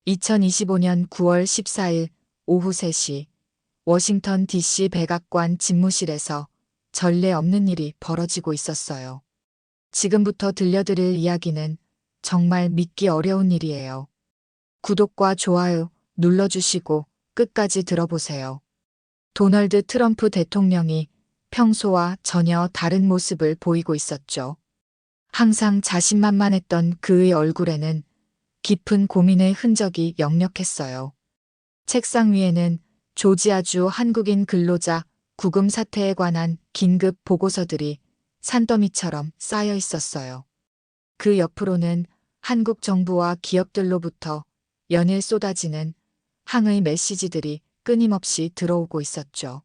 2025년 9월 14일 오후 3시 워싱턴 DC 백악관 집무실에서 전례 없는 일이 벌어지고 있었어요. 지금부터 들려드릴 이야기는 정말 믿기 어려운 일이에요. 구독과 좋아요 눌러주시고 끝까지 들어보세요. 도널드 트럼프 대통령이 평소와 전혀 다른 모습을 보이고 있었죠. 항상 자신만만했던 그의 얼굴에는 깊은 고민의 흔적이 역력했어요. 책상 위에는 조지아주 한국인 근로자 구금 사태에 관한 긴급 보고서들이 산더미처럼 쌓여 있었어요. 그 옆으로는 한국 정부와 기업들로부터 연일 쏟아지는 항의 메시지들이 끊임없이 들어오고 있었죠.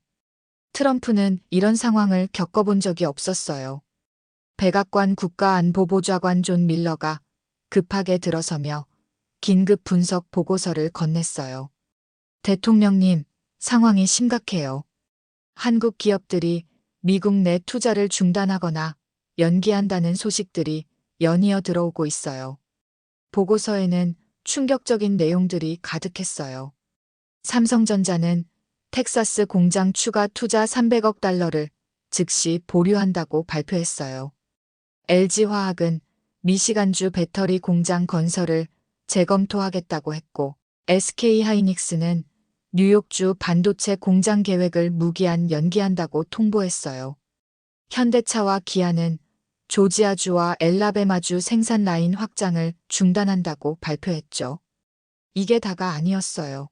트럼프는 이런 상황을 겪어본 적이 없었어요. 백악관 국가안보보좌관 존 밀러가 급하게 들어서며 긴급 분석 보고서를 건넸어요. 대통령님, 상황이 심각해요. 한국 기업들이 미국 내 투자를 중단하거나 연기한다는 소식들이 연이어 들어오고 있어요. 보고서에는 충격적인 내용들이 가득했어요. 삼성전자는 텍사스 공장 추가 투자 300억 달러를 즉시 보류한다고 발표했어요. LG화학은 미시간주 배터리 공장 건설을 재검토하겠다고 했고, SK하이닉스는 뉴욕주 반도체 공장 계획을 무기한 연기한다고 통보했어요. 현대차와 기아는 조지아주와 엘라베마주 생산 라인 확장을 중단한다고 발표했죠. 이게 다가 아니었어요.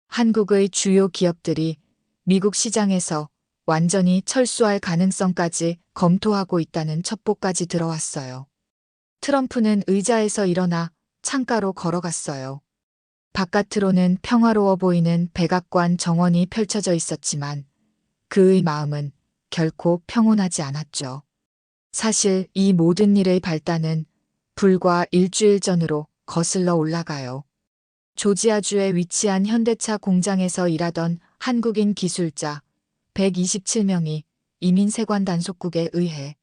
한국의 주요 기업들이 미국 시장에서 완전히 철수할 가능성까지 검토하고 있다는 첩보까지 들어왔어요. 트럼프는 의자에서 일어나 창가로 걸어갔어요. 바깥으로는 평화로워 보이는 백악관 정원이 펼쳐져 있었지만 그의 마음은 결코 평온하지 않았죠. 사실 이 모든 일의 발단은 불과 일주일 전으로 거슬러 올라가요. 조지아주에 위치한 현대차 공장에서 일하던 한국인 기술자 127명이 이민세관 단속국에 의해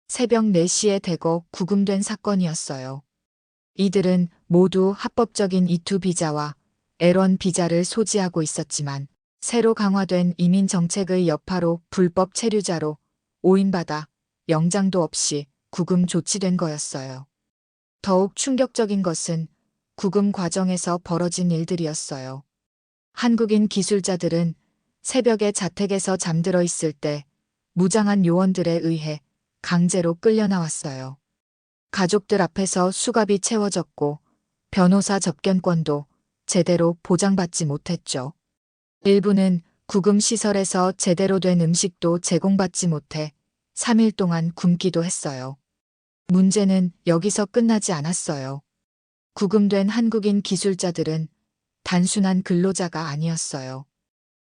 새벽 4시에 대거 구금된 사건이었어요. 이들은 모두 합법적인 E2 비자와 L1 비자를 소지하고 있었지만 새로 강화된 이민 정책의 여파로 불법 체류자로 오인받아 영장도 없이 구금 조치된 거였어요. 더욱 충격적인 것은 구금 과정에서 벌어진 일들이었어요. 한국인 기술자들은 새벽에 자택에서 잠들어 있을 때 무장한 요원들에 의해 강제로 끌려 나왔어요. 가족들 앞에서 수갑이 채워졌고 변호사 접견권도 제대로 보장받지 못했죠. 일부는 구금 시설에서 제대로 된 음식도 제공받지 못해 3일 동안 굶기도 했어요. 문제는 여기서 끝나지 않았어요. 구금된 한국인 기술자들은 단순한 근로자가 아니었어요.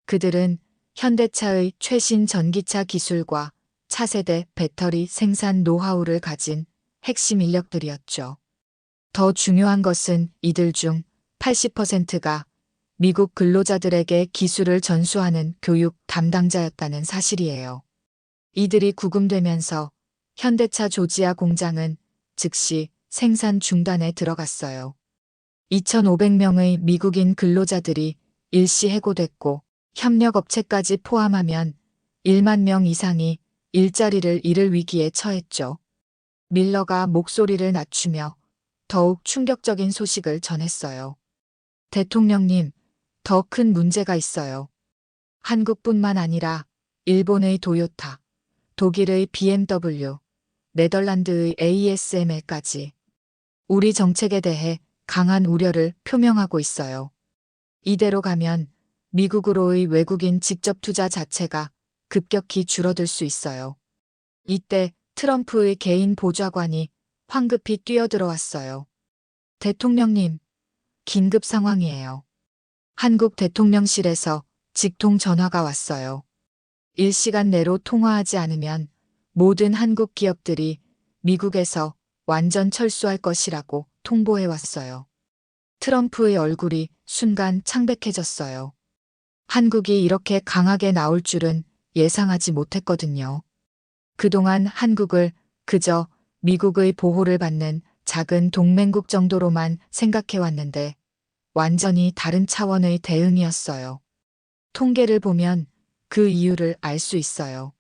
그들은 현대차의 최신 전기차 기술과 차세대 배터리 생산 노하우를 가진 핵심 인력들이었죠. 더 중요한 것은 이들 중 80%가 미국 근로자들에게 기술을 전수하는 교육 담당자였다는 사실이에요. 이들이 구금되면서 현대차 조지아 공장은 즉시 생산 중단에 들어갔어요. 2,500명의 미국인 근로자들이 일시 해고됐고 협력업체까지 포함하면 1만 명 이상이 일자리를 잃을 위기에 처했죠. 밀러가 목소리를 낮추며 더욱 충격적인 소식을 전했어요. 대통령님, 더 큰 문제가 있어요. 한국뿐만 아니라 일본의 도요타, 독일의 BMW, 네덜란드의 ASML까지 우리 정책에 대해 강한 우려를 표명하고 있어요. 이대로 가면 미국으로의 외국인 직접 투자 자체가 급격히 줄어들 수 있어요. 이때 트럼프의 개인 보좌관이 황급히 뛰어들어왔어요. 대통령님, 긴급 상황이에요. 한국 대통령실에서 직통 전화가 왔어요. 일시간 내로 통화하지 않으면 모든 한국 기업들이 미국에서 완전 철수할 것이라고 통보해 왔어요. 트럼프의 얼굴이 순간 창백해졌어요. 한국이 이렇게 강하게 나올 줄은 예상하지 못했거든요. 그동안 한국을 그저 미국의 보호를 받는 작은 동맹국 정도로만 생각해왔는데 완전히 다른 차원의 대응이었어요. 통계를 보면 그 이유를 알 수 있어요.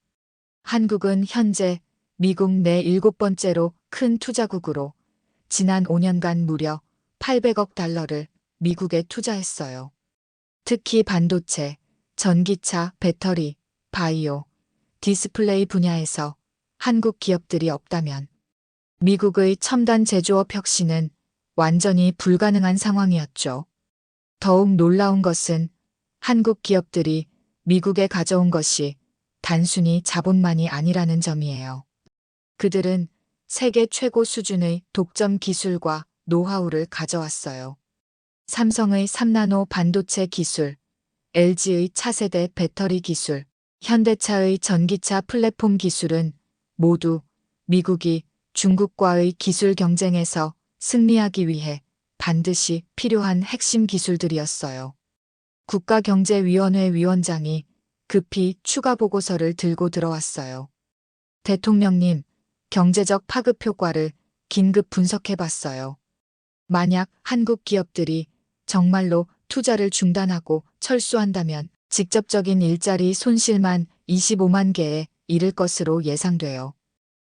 한국은 현재 미국 내 7번째로 큰 투자국으로 지난 5년간 무려 800억 달러를 미국에 투자했어요. 특히 반도체, 전기차, 배터리, 바이오, 디스플레이 분야에서 한국 기업들이 없다면 미국의 첨단 제조업 혁신은 완전히 불가능한 상황이었죠. 더욱 놀라운 것은 한국 기업들이 미국에 가져온 것이 단순히 자본만이 아니라는 점이에요. 그들은 세계 최고 수준의 독점 기술과 노하우를 가져왔어요. 삼성의 3나노 반도체 기술, LG의 차세대 배터리 기술, 현대차의 전기차 플랫폼 기술은 모두 미국이 중국과의 기술 경쟁에서 승리하기 위해 반드시 필요한 핵심 기술들이었어요. 국가경제위원회 위원장이 급히 추가 보고서를 들고 들어왔어요. 대통령님, 경제적 파급 효과를 긴급 분석해봤어요. 만약 한국 기업들이 정말로 투자를 중단하고 철수한다면 직접적인 일자리 손실만 25만 개에 이를 것으로 예상돼요.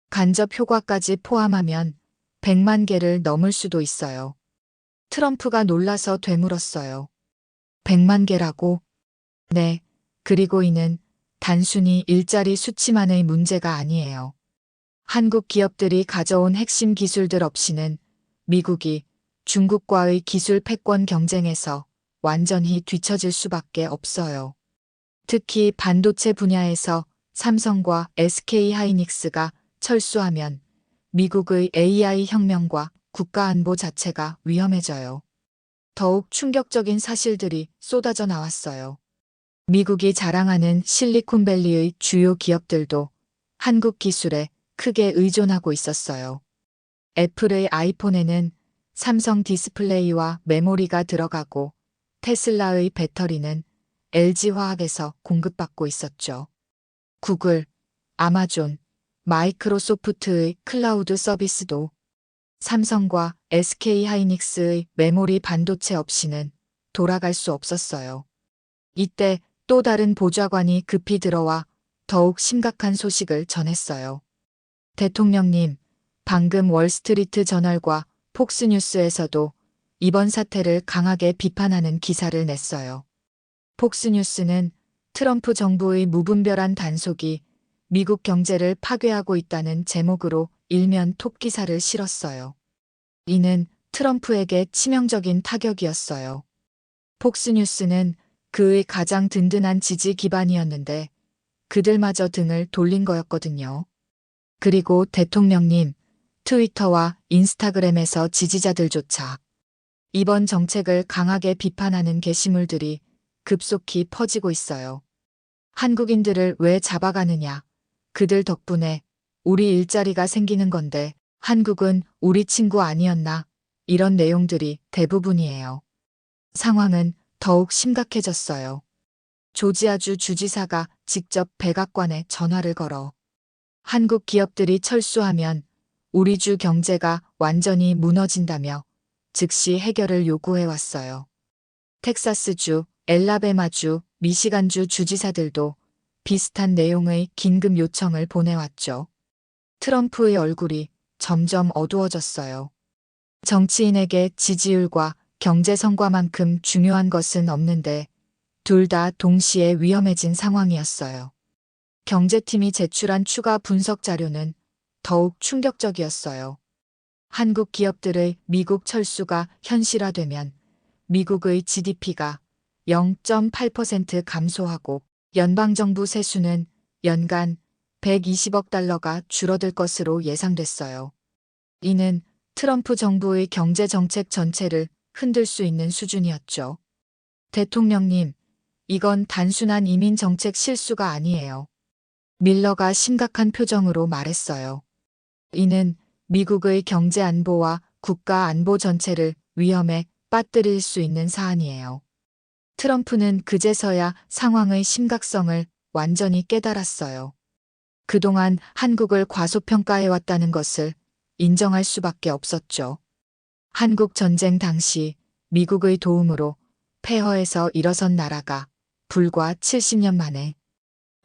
간접 효과까지 포함하면 100만 개를 넘을 수도 있어요. 트럼프가 놀라서 되물었어요. 100만 개라고? 네, 그리고 이는 단순히 일자리 수치만의 문제가 아니에요. 한국 기업들이 가져온 핵심 기술들 없이는 미국이 중국과의 기술 패권 경쟁에서 완전히 뒤처질 수밖에 없어요. 특히 반도체 분야에서 삼성과 SK 하이닉스가 철수하면 미국의 AI 혁명과 국가안보 자체가 위험해져요. 더욱 충격적인 사실들이 쏟아져 나왔어요. 미국이 자랑하는 실리콘밸리의 주요 기업들도 한국 기술에 크게 의존하고 있었어요. 애플의 아이폰에는 삼성 디스플레이와 메모리가 들어가고 테슬라의 배터리는 LG화학에서 공급받고 있었죠. 구글, 아마존, 마이크로소프트의 클라우드 서비스도 삼성과 SK하이닉스의 메모리 반도체 없이는 돌아갈 수 없었어요. 이때 또 다른 보좌관이 급히 들어와 더욱 심각한 소식을 전했어요. 대통령님, 방금 월스트리트 저널과 폭스뉴스에서도 이번 사태를 강하게 비판하는 기사를 냈어요. 폭스뉴스는 트럼프 정부의 무분별한 단속이 미국 경제를 파괴하고 있다는 제목으로 일면 톱 기사를 실었어요. 이는 트럼프에게 치명적인 타격이었어요. 폭스뉴스는 그의 가장 든든한 지지 기반이었는데 그들마저 등을 돌린 거였거든요. 그리고 대통령님, 트위터와 인스타그램에서 지지자들조차 이번 정책을 강하게 비판하는 게시물들이 급속히 퍼지고 있어요. 한국인들을 왜 잡아가느냐? 그들 덕분에 우리 일자리가 생기는 건데 한국은 우리 친구 아니었나? 이런 내용들이 대부분이에요. 상황은 더욱 심각해졌어요. 조지아주 주지사가 직접 백악관에 전화를 걸어 한국 기업들이 철수하면 우리 주 경제가 완전히 무너진다며 즉시 해결을 요구해왔어요. 텍사스주, 엘라베마주, 미시간주 주지사들도 비슷한 내용의 긴급 요청을 보내왔죠. 트럼프의 얼굴이 점점 어두워졌어요. 정치인에게 지지율과 경제 성과만큼 중요한 것은 없는데 둘 다 동시에 위험해진 상황이었어요. 경제팀이 제출한 추가 분석 자료는 더욱 충격적이었어요. 한국 기업들의 미국 철수가 현실화되면 미국의 GDP가 0.8% 감소하고 연방정부 세수는 연간 120억 달러가 줄어들 것으로 예상됐어요. 이는 트럼프 정부의 경제정책 전체를 흔들 수 있는 수준이었죠. 대통령님, 이건 단순한 이민정책 실수가 아니에요. 밀러가 심각한 표정으로 말했어요. 이는 미국의 경제 안보와 국가 안보 전체를 위험에 빠뜨릴 수 있는 사안이에요. 트럼프는 그제서야 상황의 심각성을 완전히 깨달았어요. 그동안 한국을 과소평가해왔다는 것을 인정할 수밖에 없었죠. 한국 전쟁 당시 미국의 도움으로 폐허에서 일어선 나라가 불과 70년 만에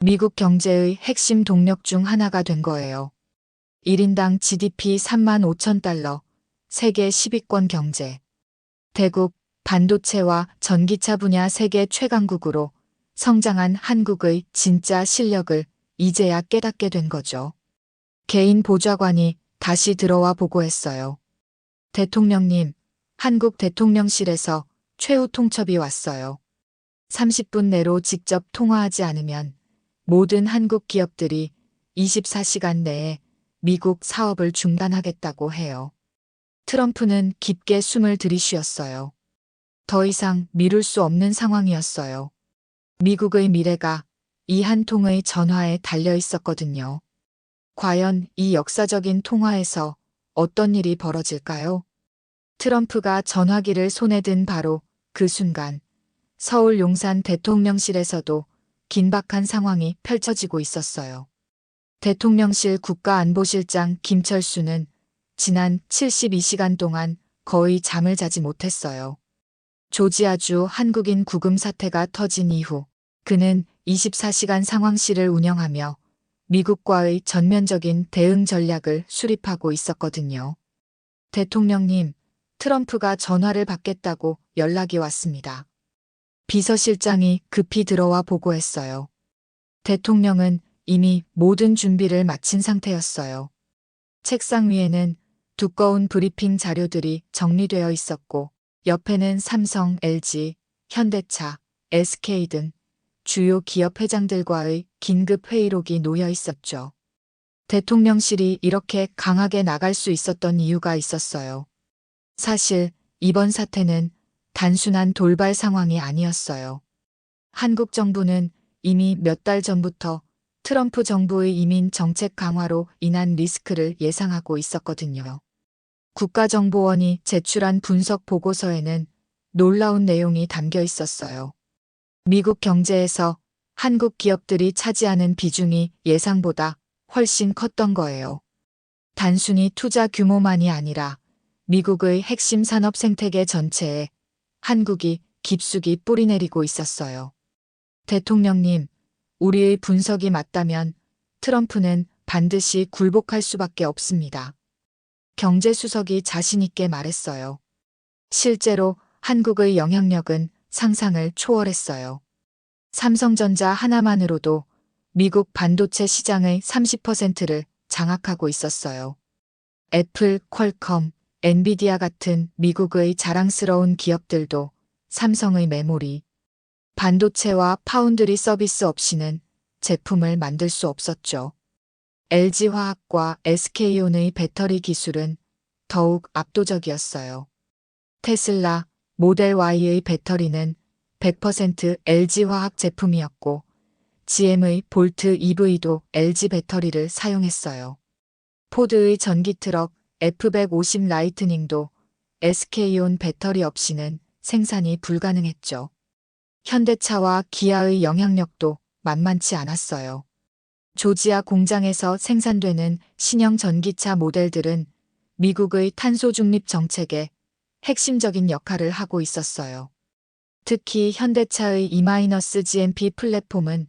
미국 경제의 핵심 동력 중 하나가 된 거예요. 1인당 GDP 3만 5천 달러, 세계 10위권 경제. 대국, 반도체와 전기차 분야 세계 최강국으로 성장한 한국의 진짜 실력을 이제야 깨닫게 된 거죠. 개인 보좌관이 다시 들어와 보고했어요. 대통령님, 한국 대통령실에서 최후 통첩이 왔어요. 30분 내로 직접 통화하지 않으면 모든 한국 기업들이 24시간 내에 미국 사업을 중단하겠다고 해요. 트럼프는 깊게 숨을 들이쉬었어요. 더 이상 미룰 수 없는 상황이었어요. 미국의 미래가 이 한 통의 전화에 달려 있었거든요. 과연 이 역사적인 통화에서 어떤 일이 벌어질까요? 트럼프가 전화기를 손에 든 바로 그 순간 서울 용산 대통령실에서도 긴박한 상황이 펼쳐지고 있었어요. 대통령실 국가안보실장 김철수는 지난 72시간 동안 거의 잠을 자지 못했어요. 조지아주 한국인 구금 사태가 터진 이후 그는 24시간 상황실을 운영하며 미국과의 전면적인 대응 전략을 수립하고 있었거든요. 대통령님, 트럼프가 전화를 받겠다고 연락이 왔습니다. 비서실장이 급히 들어와 보고했어요. 대통령은 이미 모든 준비를 마친 상태였어요. 책상 위에는 두꺼운 브리핑 자료들이 정리되어 있었고 옆에는 삼성, LG, 현대차, SK 등 주요 기업 회장들과의 긴급 회의록이 놓여 있었죠. 대통령실이 이렇게 강하게 나갈 수 있었던 이유가 있었어요. 사실 이번 사태는 단순한 돌발 상황이 아니었어요. 한국 정부는 이미 몇 달 전부터 트럼프 정부의 이민 정책 강화로 인한 리스크를 예상하고 있었거든요. 국가정보원이 제출한 분석 보고서에는 놀라운 내용이 담겨 있었어요. 미국 경제에서 한국 기업들이 차지하는 비중이 예상보다 훨씬 컸던 거예요. 단순히 투자 규모만이 아니라 미국의 핵심 산업 생태계 전체에 한국이 깊숙이 뿌리내리고 있었어요. 대통령님, 우리의 분석이 맞다면 트럼프는 반드시 굴복할 수밖에 없습니다. 경제수석이 자신있게 말했어요. 실제로 한국의 영향력은 상상을 초월했어요. 삼성전자 하나만으로도 미국 반도체 시장의 30%를 장악하고 있었어요. 애플, 퀄컴, 엔비디아 같은 미국의 자랑스러운 기업들도 삼성의 메모리, 반도체와 파운드리 서비스 없이는 제품을 만들 수 없었죠. LG화학과 SK온의 배터리 기술은 더욱 압도적이었어요. 테슬라, 모델 Y의 배터리는 100% LG화학 제품이었고 GM의 볼트 EV도 LG 배터리를 사용했어요. 포드의 전기트럭 F150 라이트닝도 SK온 배터리 없이는 생산이 불가능했죠. 현대차와 기아의 영향력도 만만치 않았어요. 조지아 공장에서 생산되는 신형 전기차 모델들은 미국의 탄소 중립 정책에 핵심적인 역할을 하고 있었어요. 특히 현대차의 E-GMP 플랫폼은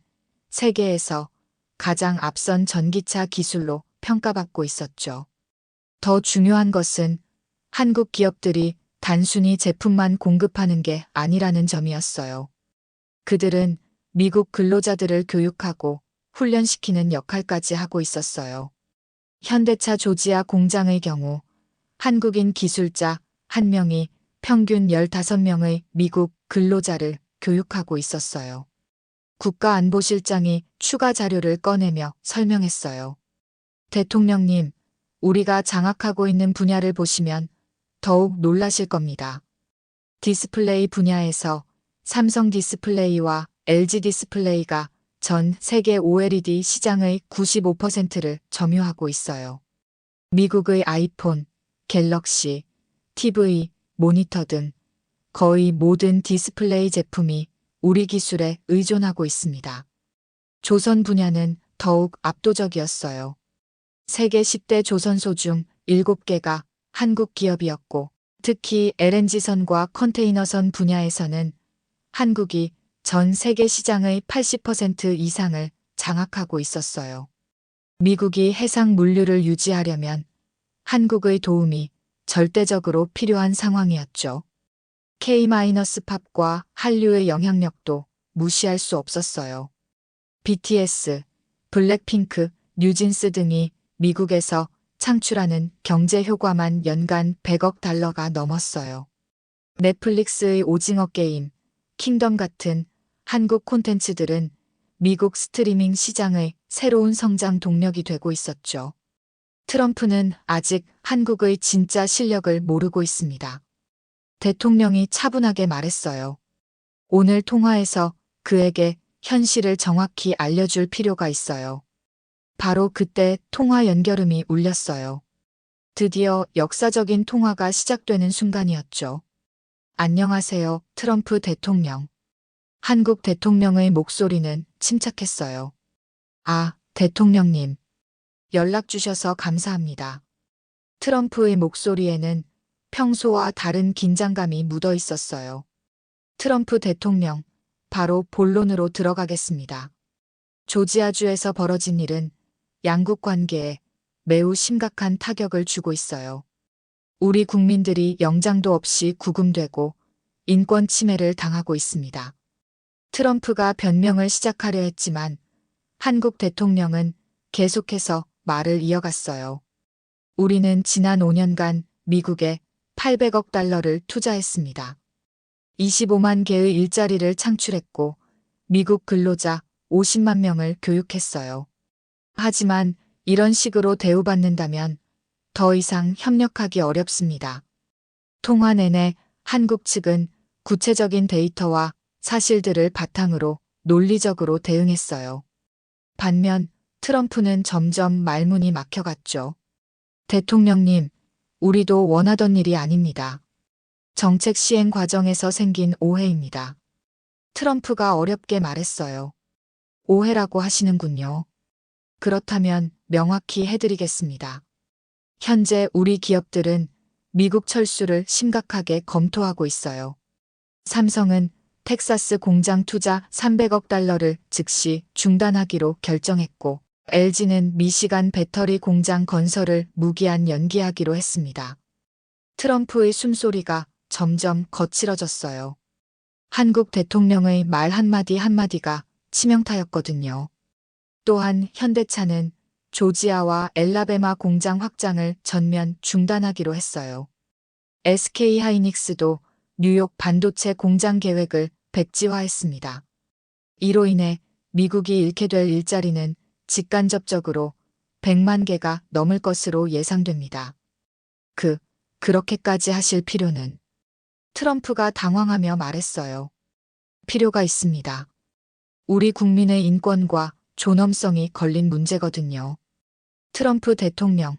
세계에서 가장 앞선 전기차 기술로 평가받고 있었죠. 더 중요한 것은 한국 기업들이 단순히 제품만 공급하는 게 아니라는 점이었어요. 그들은 미국 근로자들을 교육하고 훈련시키는 역할까지 하고 있었어요. 현대차 조지아 공장의 경우 한국인 기술자 1명이 평균 15명의 미국 근로자를 교육하고 있었어요. 국가안보실장이 추가 자료를 꺼내며 설명했어요. 대통령님, 우리가 장악하고 있는 분야를 보시면 더욱 놀라실 겁니다. 디스플레이 분야에서 삼성 디스플레이와 LG 디스플레이가 전 세계 OLED 시장의 95%를 점유하고 있어요. 미국의 아이폰, 갤럭시, TV, 모니터 등 거의 모든 디스플레이 제품이 우리 기술에 의존하고 있습니다. 조선 분야는 더욱 압도적이었어요. 세계 10대 조선소 중 7개가 한국 기업이었고 특히 LNG선과 컨테이너선 분야에서는 한국이 전 세계 시장의 80% 이상을 장악하고 있었어요. 미국이 해상 물류를 유지하려면 한국의 도움이 절대적으로 필요한 상황이었죠. K-팝과 한류의 영향력도 무시할 수 없었어요. BTS, 블랙핑크, 뉴진스 등이 미국에서 창출하는 경제 효과만 연간 100억 달러가 넘었어요. 넷플릭스의 오징어 게임, 킹덤 같은 한국 콘텐츠들은 미국 스트리밍 시장의 새로운 성장 동력이 되고 있었죠. 트럼프는 아직 한국의 진짜 실력을 모르고 있습니다. 대통령이 차분하게 말했어요. 오늘 통화에서 그에게 현실을 정확히 알려줄 필요가 있어요. 바로 그때 통화 연결음이 울렸어요. 드디어 역사적인 통화가 시작되는 순간이었죠. 안녕하세요, 트럼프 대통령. 한국 대통령의 목소리는 침착했어요. 아, 대통령님. 연락 주셔서 감사합니다. 트럼프의 목소리에는 평소와 다른 긴장감이 묻어 있었어요. 트럼프 대통령, 바로 본론으로 들어가겠습니다. 조지아주에서 벌어진 일은 양국 관계에 매우 심각한 타격을 주고 있어요. 우리 국민들이 영장도 없이 구금되고 인권 침해를 당하고 있습니다. 트럼프가 변명을 시작하려 했지만 한국 대통령은 계속해서 말을 이어갔어요. 우리는 지난 5년간 미국에 800억 달러를 투자했습니다. 25만 개의 일자리를 창출했고 미국 근로자 50만 명을 교육했어요. 하지만 이런 식으로 대우받는다면 더 이상 협력하기 어렵습니다. 통화 내내 한국 측은 구체적인 데이터와 사실들을 바탕으로 논리적으로 대응했어요. 반면 트럼프는 점점 말문이 막혀갔죠. 대통령님, 우리도 원하던 일이 아닙니다. 정책 시행 과정에서 생긴 오해입니다. 트럼프가 어렵게 말했어요. 오해라고 하시는군요. 그렇다면 명확히 해드리겠습니다. 현재 우리 기업들은 미국 철수를 심각하게 검토하고 있어요. 삼성은 텍사스 공장 투자 300억 달러를 즉시 중단하기로 결정했고, LG는 미시간 배터리 공장 건설을 무기한 연기하기로 했습니다. 트럼프의 숨소리가 점점 거칠어졌어요. 한국 대통령의 말 한마디 한마디가 치명타였거든요. 또한 현대차는 조지아와 엘라베마 공장 확장을 전면 중단하기로 했어요. SK 하이닉스도 뉴욕 반도체 공장 계획을 백지화했습니다. 이로 인해 미국이 잃게 될 일자리는 직간접적으로 100만 개가 넘을 것으로 예상됩니다. 그렇게까지 하실 필요는? 트럼프가 당황하며 말했어요. 필요가 있습니다. 우리 국민의 인권과 존엄성이 걸린 문제거든요. 트럼프 대통령,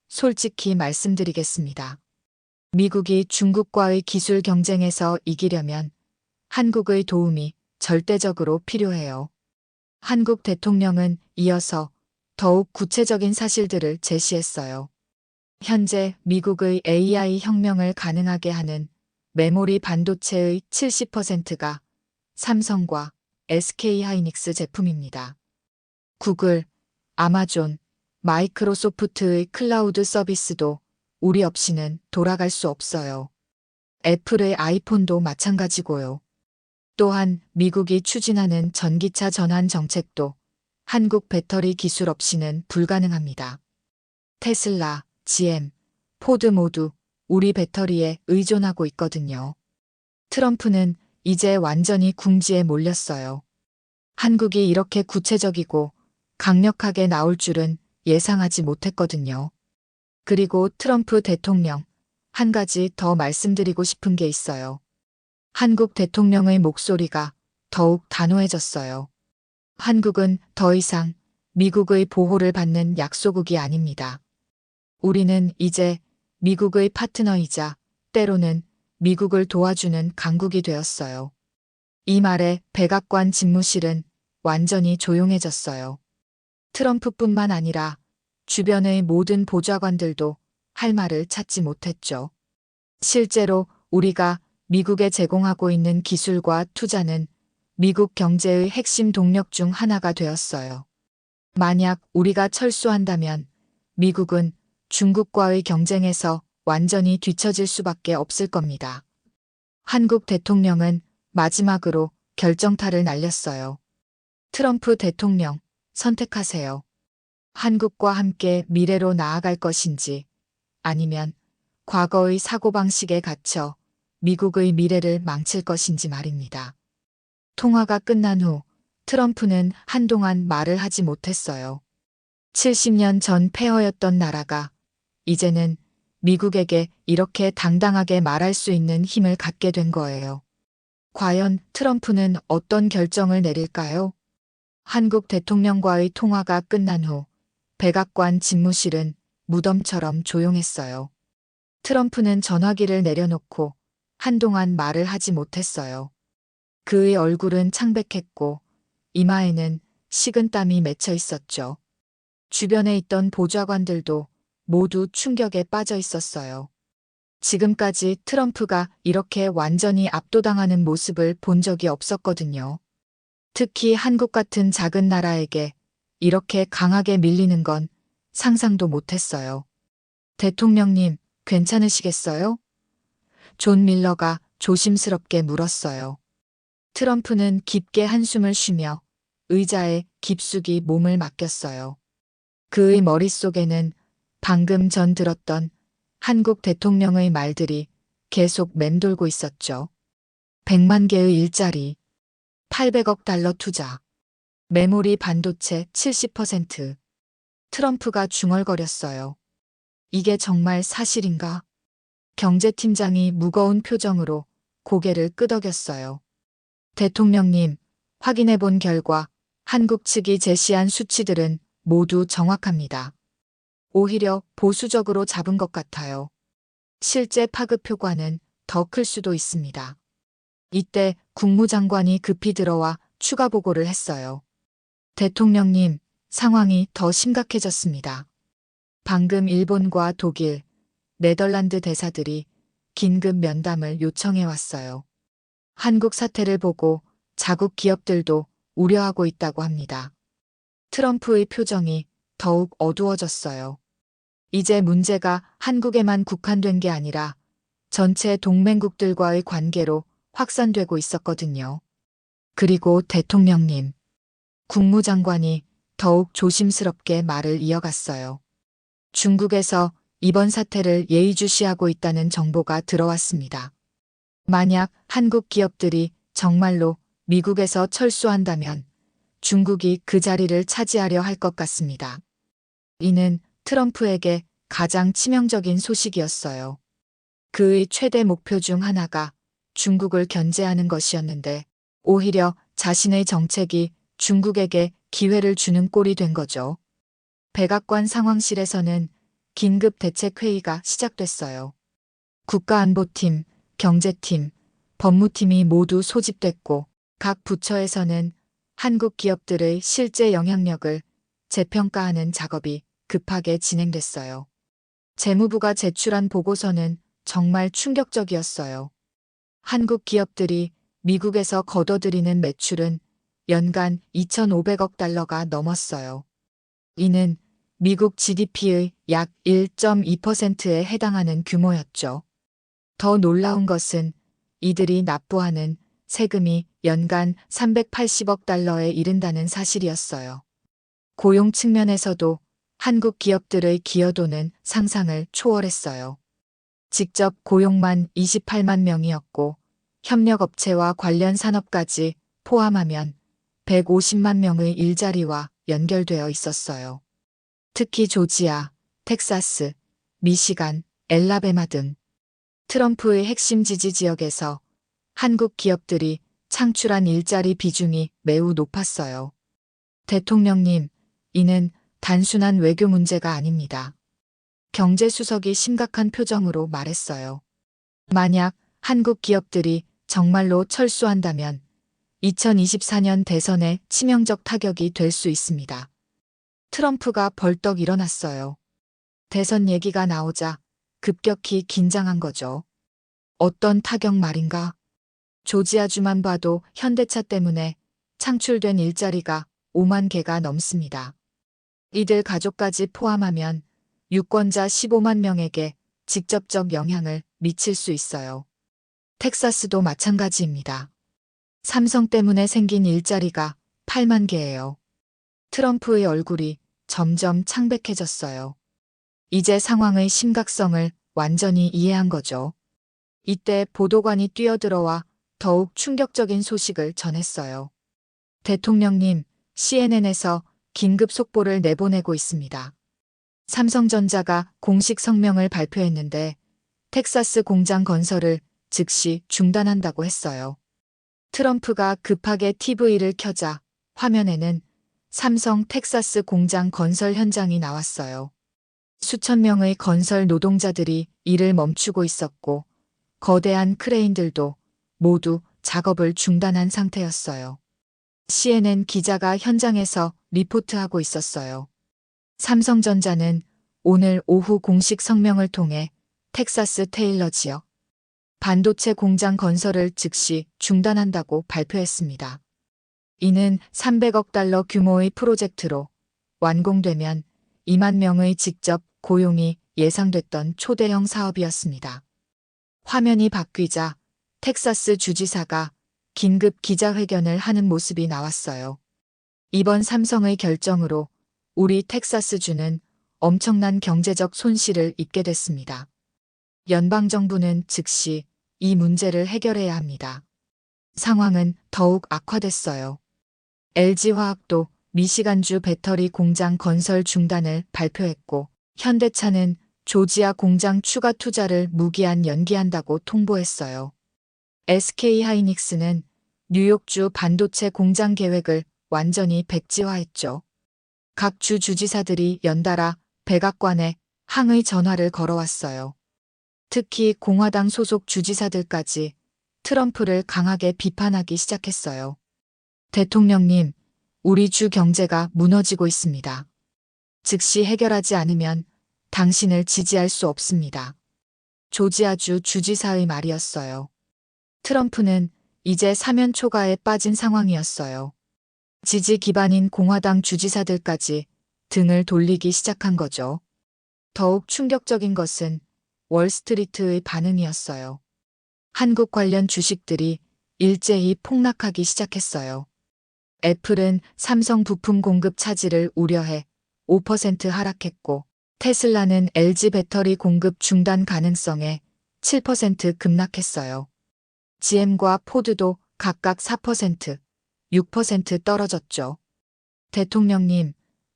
솔직히 말씀드리겠습니다. 미국이 중국과의 기술 경쟁에서 이기려면 한국의 도움이 절대적으로 필요해요. 한국 대통령은 이어서 더욱 구체적인 사실들을 제시했어요. 현재 미국의 AI 혁명을 가능하게 하는 메모리 반도체의 70%가 삼성과 SK하이닉스 제품입니다. 구글, 아마존, 마이크로소프트의 클라우드 서비스도 우리 없이는 돌아갈 수 없어요. 애플의 아이폰도 마찬가지고요. 또한 미국이 추진하는 전기차 전환 정책도 한국 배터리 기술 없이는 불가능합니다. 테슬라, GM, 포드 모두 우리 배터리에 의존하고 있거든요. 트럼프는 이제 완전히 궁지에 몰렸어요. 한국이 이렇게 구체적이고 강력하게 나올 줄은 예상하지 못했거든요. 그리고 트럼프 대통령, 한 가지 더 말씀드리고 싶은 게 있어요. 한국 대통령의 목소리가 더욱 단호해졌어요. 한국은 더 이상 미국의 보호를 받는 약소국이 아닙니다. 우리는 이제 미국의 파트너이자 때로는 미국을 도와주는 강국이 되었어요. 이 말에 백악관 집무실은 완전히 조용해졌어요. 트럼프뿐만 아니라 주변의 모든 보좌관들도 할 말을 찾지 못했죠. 실제로 우리가 미국에 제공하고 있는 기술과 투자는 미국 경제의 핵심 동력 중 하나가 되었어요. 만약 우리가 철수한다면 미국은 중국과의 경쟁에서 완전히 뒤처질 수밖에 없을 겁니다. 한국 대통령은 마지막으로 결정타를 날렸어요. 트럼프 대통령, 선택하세요. 한국과 함께 미래로 나아갈 것인지 아니면 과거의 사고방식에 갇혀 미국의 미래를 망칠 것인지 말입니다. 통화가 끝난 후 트럼프는 한동안 말을 하지 못했어요. 70년 전 폐허였던 나라가 이제는 미국에게 이렇게 당당하게 말할 수 있는 힘을 갖게 된 거예요. 과연 트럼프는 어떤 결정을 내릴까요? 한국 대통령과의 통화가 끝난 후 백악관 집무실은 무덤처럼 조용했어요. 트럼프는 전화기를 내려놓고 한동안 말을 하지 못했어요. 그의 얼굴은 창백했고 이마에는 식은땀이 맺혀 있었죠. 주변에 있던 보좌관들도 모두 충격에 빠져 있었어요. 지금까지 트럼프가 이렇게 완전히 압도당하는 모습을 본 적이 없었거든요. 특히 한국 같은 작은 나라에게 이렇게 강하게 밀리는 건 상상도 못했어요. 대통령님, 괜찮으시겠어요? 존 밀러가 조심스럽게 물었어요. 트럼프는 깊게 한숨을 쉬며 의자에 깊숙이 몸을 맡겼어요. 그의 머릿속에는 방금 전 들었던 한국 대통령의 말들이 계속 맴돌고 있었죠. 100만 개의 일자리, 800억 달러 투자, 메모리 반도체 70%. 트럼프가 중얼거렸어요. 이게 정말 사실인가? 경제팀장이 무거운 표정으로 고개를 끄덕였어요. 대통령님, 확인해 본 결과 한국 측이 제시한 수치들은 모두 정확합니다. 오히려 보수적으로 잡은 것 같아요. 실제 파급 효과는 더 클 수도 있습니다. 이때 국무장관이 급히 들어와 추가 보고를 했어요. 대통령님, 상황이 더 심각해졌습니다. 방금 일본과 독일, 네덜란드 대사들이 긴급 면담을 요청해 왔어요. 한국 사태를 보고 자국 기업들도 우려하고 있다고 합니다. 트럼프의 표정이 더욱 어두워졌어요. 이제 문제가 한국에만 국한된 게 아니라 전체 동맹국들과의 관계로 확산되고 있었거든요. 그리고 대통령님, 국무장관이 더욱 조심스럽게 말을 이어갔어요. 중국에서 이번 사태를 예의주시하고 있다는 정보가 들어왔습니다. 만약 한국 기업들이 정말로 미국에서 철수한다면 중국이 그 자리를 차지하려 할 것 같습니다. 이는 트럼프에게 가장 치명적인 소식이었어요. 그의 최대 목표 중 하나가 중국을 견제하는 것이었는데 오히려 자신의 정책이 중국에게 기회를 주는 꼴이 된 거죠. 백악관 상황실에서는 긴급 대책회의가 시작됐어요. 국가안보팀, 경제팀, 법무팀이 모두 소집됐고 각 부처에서는 한국 기업들의 실제 영향력을 재평가하는 작업이 급하게 진행됐어요. 재무부가 제출한 보고서는 정말 충격적이었어요. 한국 기업들이 미국에서 거둬들이는 매출은 연간 2,500억 달러가 넘었어요. 이는 미국 GDP의 약 1.2%에 해당하는 규모였죠. 더 놀라운 것은 이들이 납부하는 세금이 연간 380억 달러에 이른다는 사실이었어요. 고용 측면에서도 한국 기업들의 기여도는 상상을 초월했어요. 직접 고용만 28만 명이었고 협력업체와 관련 산업까지 포함하면 150만 명의 일자리와 연결되어 있었어요. 특히 조지아, 텍사스, 미시간, 엘라베마 등 트럼프의 핵심 지지 지역에서 한국 기업들이 창출한 일자리 비중이 매우 높았어요. 대통령님, 이는 단순한 외교 문제가 아닙니다. 경제수석이 심각한 표정으로 말했어요. 만약 한국 기업들이 정말로 철수한다면 2024년 대선에 치명적 타격이 될 수 있습니다. 트럼프가 벌떡 일어났어요. 대선 얘기가 나오자 급격히 긴장한 거죠. 어떤 타격 말인가? 조지아주만 봐도 현대차 때문에 창출된 일자리가 5만 개가 넘습니다. 이들 가족까지 포함하면 유권자 15만 명에게 직접적 영향을 미칠 수 있어요. 텍사스도 마찬가지입니다. 삼성 때문에 생긴 일자리가 8만 개예요. 트럼프의 얼굴이 점점 창백해졌어요. 이제 상황의 심각성을 완전히 이해한 거죠. 이때 보도관이 뛰어들어와 더욱 충격적인 소식을 전했어요. 대통령님, CNN에서 긴급 속보를 내보내고 있습니다. 삼성전자가 공식 성명을 발표했는데 텍사스 공장 건설을 즉시 중단한다고 했어요. 트럼프가 급하게 TV를 켜자 화면에는 삼성 텍사스 공장 건설 현장이 나왔어요. 수천 명의 건설 노동자들이 일을 멈추고 있었고 거대한 크레인들도 모두 작업을 중단한 상태였어요. CNN 기자가 현장에서 리포트하고 있었어요. 삼성전자는 오늘 오후 공식 성명을 통해 텍사스 테일러 지역 반도체 공장 건설을 즉시 중단한다고 발표했습니다. 이는 300억 달러 규모의 프로젝트로 완공되면 2만 명의 직접 고용이 예상됐던 초대형 사업이었습니다. 화면이 바뀌자 텍사스 주지사가 긴급 기자회견을 하는 모습이 나왔어요. 이번 삼성의 결정으로 우리 텍사스주는 엄청난 경제적 손실을 입게 됐습니다. 연방정부는 즉시 이 문제를 해결해야 합니다. 상황은 더욱 악화됐어요. LG화학도 미시간주 배터리 공장 건설 중단을 발표했고 현대차는 조지아 공장 추가 투자를 무기한 연기한다고 통보했어요. SK하이닉스는 뉴욕주 반도체 공장 계획을 완전히 백지화했죠. 각 주 주지사들이 연달아 백악관에 항의 전화를 걸어왔어요. 특히 공화당 소속 주지사들까지 트럼프를 강하게 비판하기 시작했어요. 대통령님, 우리 주 경제가 무너지고 있습니다. 즉시 해결하지 않으면 당신을 지지할 수 없습니다. 조지아주 주지사의 말이었어요. 트럼프는 이제 사면 초가에 빠진 상황이었어요. 지지 기반인 공화당 주지사들까지 등을 돌리기 시작한 거죠. 더욱 충격적인 것은 월스트리트의 반응이었어요. 한국 관련 주식들이 일제히 폭락하기 시작했어요. 애플은 삼성 부품 공급 차질을 우려해 5% 하락했고 테슬라는 LG 배터리 공급 중단 가능성에 7% 급락했어요. GM과 포드도 각각 4%, 6% 떨어졌죠. 대통령님,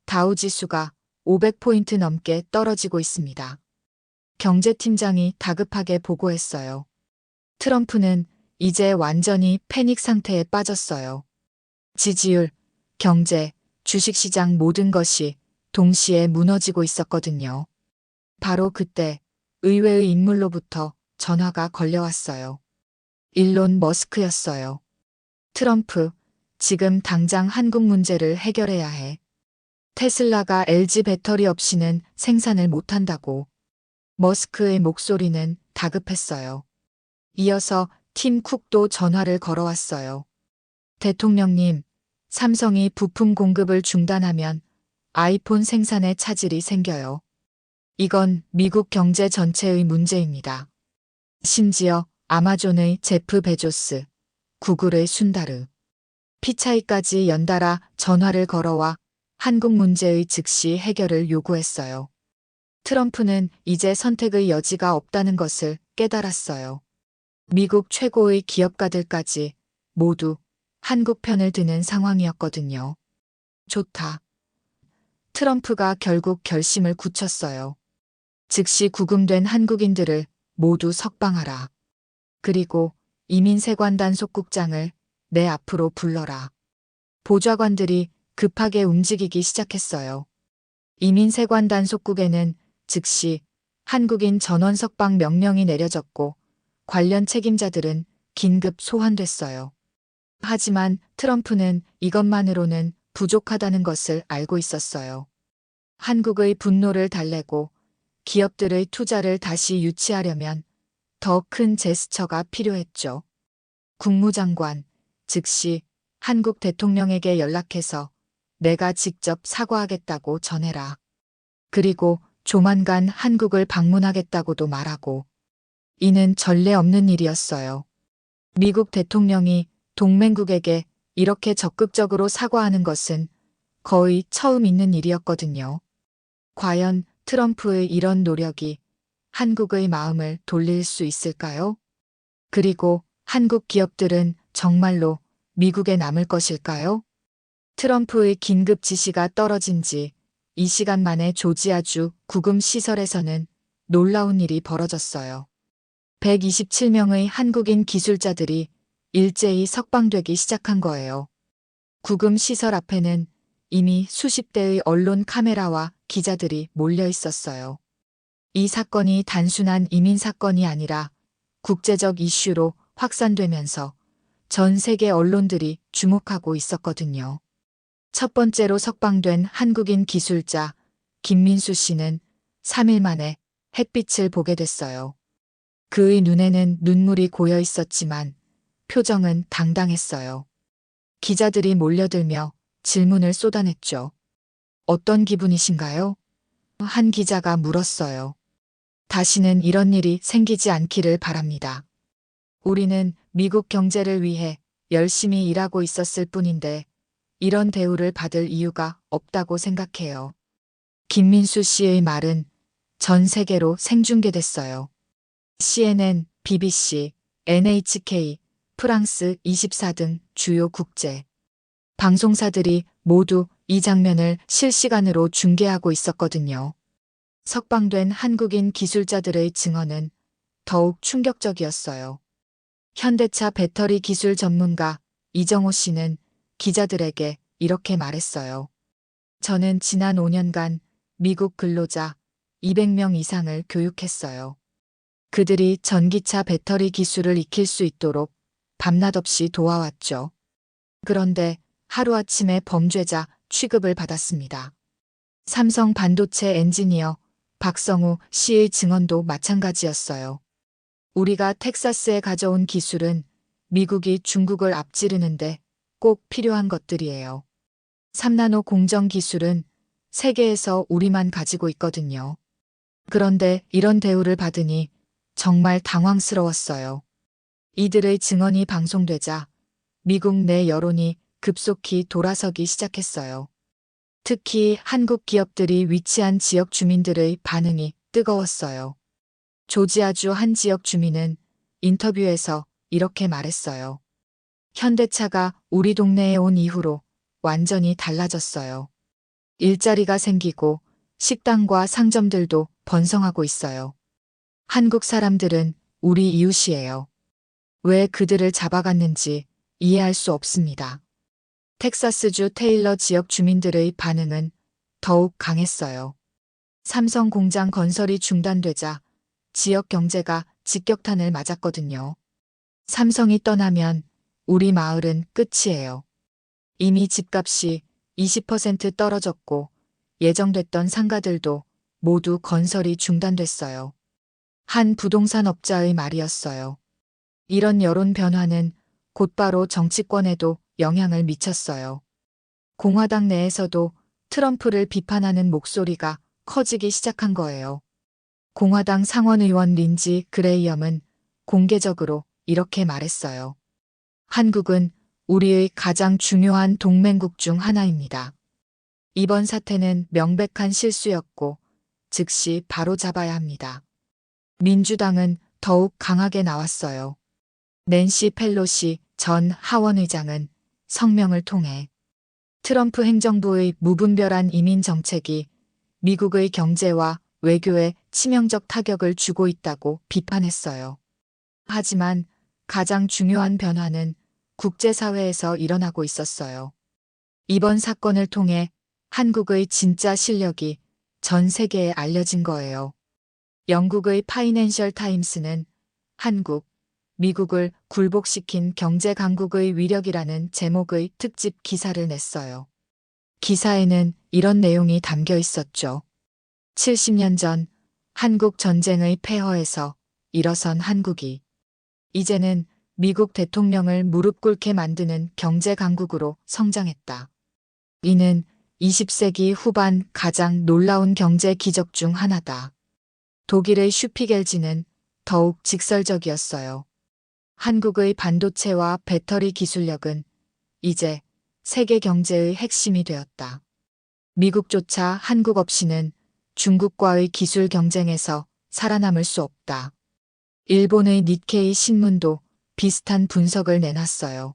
다우지수가 500포인트 넘게 떨어지고 있습니다. 경제팀장이 다급하게 보고했어요. 트럼프는 이제 완전히 패닉 상태에 빠졌어요. 지지율, 경제, 주식시장 모든 것이 동시에 무너지고 있었거든요. 바로 그때 의외의 인물로부터 전화가 걸려왔어요. 일론 머스크였어요. 트럼프, 지금 당장 한국 문제를 해결해야 해. 테슬라가 LG 배터리 없이는 생산을 못한다고. 머스크의 목소리는 다급했어요. 이어서 팀 쿡도 전화를 걸어왔어요. 대통령님, 삼성이 부품 공급을 중단하면 아이폰 생산에 차질이 생겨요. 이건 미국 경제 전체의 문제입니다. 심지어 아마존의 제프 베조스, 구글의 순다르, 피차이까지 연달아 전화를 걸어와 한국 문제의 즉시 해결을 요구했어요. 트럼프는 이제 선택의 여지가 없다는 것을 깨달았어요. 미국 최고의 기업가들까지 모두 한국 편을 드는 상황이었거든요. 좋다. 트럼프가 결국 결심을 굳혔어요. 즉시 구금된 한국인들을 모두 석방하라. 그리고 이민세관단 속국장을 내 앞으로 불러라. 보좌관들이 급하게 움직이기 시작했어요. 이민세관단 속국에는 즉시 한국인 전원 석방 명령이 내려졌고 관련 책임자들은 긴급 소환됐어요. 하지만 트럼프는 이것만으로는 부족하다는 것을 알고 있었어요. 한국의 분노를 달래고 기업들의 투자를 다시 유치하려면 더 큰 제스처가 필요했죠. 국무장관, 즉시 한국 대통령에게 연락해서 내가 직접 사과하겠다고 전해라. 그리고 조만간 한국을 방문하겠다고도 말하고. 이는 전례 없는 일이었어요. 미국 대통령이 동맹국에게 이렇게 적극적으로 사과하는 것은 거의 처음 있는 일이었거든요. 과연 트럼프의 이런 노력이 한국의 마음을 돌릴 수 있을까요? 그리고 한국 기업들은 정말로 미국에 남을 것일까요? 트럼프의 긴급 지시가 떨어진 지 이 시간 만에 조지아주 구금 시설에서는 놀라운 일이 벌어졌어요. 127명의 한국인 기술자들이 일제히 석방되기 시작한 거예요. 구금 시설 앞에는 이미 수십 대의 언론 카메라와 기자들이 몰려 있었어요. 이 사건이 단순한 이민 사건이 아니라 국제적 이슈로 확산되면서 전 세계 언론들이 주목하고 있었거든요. 첫 번째로 석방된 한국인 기술자 김민수 씨는 3일 만에 햇빛을 보게 됐어요. 그의 눈에는 눈물이 고여 있었지만 표정은 당당했어요. 기자들이 몰려들며 질문을 쏟아냈죠. 어떤 기분이신가요? 한 기자가 물었어요. 다시는 이런 일이 생기지 않기를 바랍니다. 우리는 미국 경제를 위해 열심히 일하고 있었을 뿐인데 이런 대우를 받을 이유가 없다고 생각해요. 김민수 씨의 말은 전 세계로 생중계됐어요. CNN, BBC, NHK, 프랑스 24 등 주요 국제 방송사들이 모두 이 장면을 실시간으로 중계하고 있었거든요. 석방된 한국인 기술자들의 증언은 더욱 충격적이었어요. 현대차 배터리 기술 전문가 이정호 씨는 기자들에게 이렇게 말했어요. 저는 지난 5년간 미국 근로자 200명 이상을 교육했어요. 그들이 전기차 배터리 기술을 익힐 수 있도록 밤낮 없이 도와왔죠. 그런데 하루아침에 범죄자 취급을 받았습니다. 삼성 반도체 엔지니어 박성우 씨의 증언도 마찬가지였어요. 우리가 텍사스에 가져온 기술은 미국이 중국을 앞지르는데 꼭 필요한 것들이에요. 3나노 공정 기술은 세계에서 우리만 가지고 있거든요. 그런데 이런 대우를 받으니 정말 당황스러웠어요. 이들의 증언이 방송되자 미국 내 여론이 급속히 돌아서기 시작했어요. 특히 한국 기업들이 위치한 지역 주민들의 반응이 뜨거웠어요. 조지아주 한 지역 주민은 인터뷰에서 이렇게 말했어요. 현대차가 우리 동네에 온 이후로 완전히 달라졌어요. 일자리가 생기고 식당과 상점들도 번성하고 있어요. 한국 사람들은 우리 이웃이에요. 왜 그들을 잡아갔는지 이해할 수 없습니다. 텍사스주 테일러 지역 주민들의 반응은 더욱 강했어요. 삼성 공장 건설이 중단되자 지역 경제가 직격탄을 맞았거든요. 삼성이 떠나면 우리 마을은 끝이에요. 이미 집값이 20% 떨어졌고 예정됐던 상가들도 모두 건설이 중단됐어요. 한 부동산 업자의 말이었어요. 이런 여론 변화는 곧바로 정치권에도 영향을 미쳤어요. 공화당 내에서도 트럼프를 비판하는 목소리가 커지기 시작한 거예요. 공화당 상원의원 린지 그레이엄은 공개적으로 이렇게 말했어요. 한국은 우리의 가장 중요한 동맹국 중 하나입니다. 이번 사태는 명백한 실수였고 즉시 바로잡아야 합니다. 민주당은 더욱 강하게 나왔어요. 낸시 펠로시 전 하원의장은 성명을 통해 트럼프 행정부의 무분별한 이민 정책이 미국의 경제와 외교에 치명적 타격을 주고 있다고 비판했어요. 하지만 가장 중요한 변화는 국제사회에서 일어나고 있었어요. 이번 사건을 통해 한국의 진짜 실력이 전 세계에 알려진 거예요. 영국의 파이낸셜 타임스는 한국, 미국을 굴복시킨 경제 강국의 위력이라는 제목의 특집 기사를 냈어요. 기사에는 이런 내용이 담겨 있었죠. 70년 전 한국 전쟁의 폐허에서 일어선 한국이 이제는 미국 대통령을 무릎 꿇게 만드는 경제 강국으로 성장했다. 이는 20세기 후반 가장 놀라운 경제 기적 중 하나다. 독일의 슈피겔지는 더욱 직설적이었어요. 한국의 반도체와 배터리 기술력은 이제 세계 경제의 핵심이 되었다. 미국조차 한국 없이는 중국과의 기술 경쟁에서 살아남을 수 없다. 일본의 니케이 신문도 비슷한 분석을 내놨어요.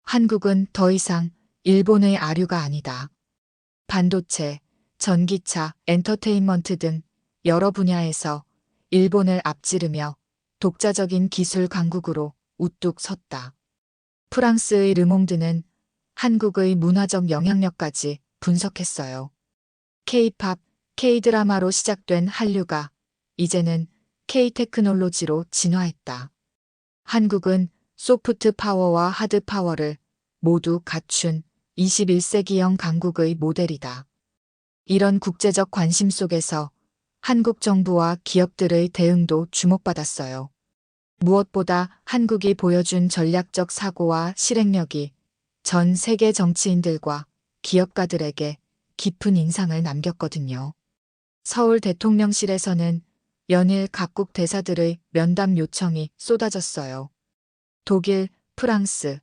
한국은 더 이상 일본의 아류가 아니다. 반도체, 전기차, 엔터테인먼트 등 여러 분야에서 일본을 앞지르며 독자적인 기술 강국으로 우뚝 섰다. 프랑스의 르몽드는 한국의 문화적 영향력까지 분석했어요. K-팝, K-드라마로 시작된 한류가 이제는 K-테크놀로지로 진화했다. 한국은 소프트 파워와 하드 파워를 모두 갖춘 21세기형 강국의 모델이다. 이런 국제적 관심 속에서 한국 정부와 기업들의 대응도 주목받았어요. 무엇보다 한국이 보여준 전략적 사고와 실행력이 전 세계 정치인들과 기업가들에게 깊은 인상을 남겼거든요. 서울 대통령실에서는 연일 각국 대사들의 면담 요청이 쏟아졌어요. 독일, 프랑스,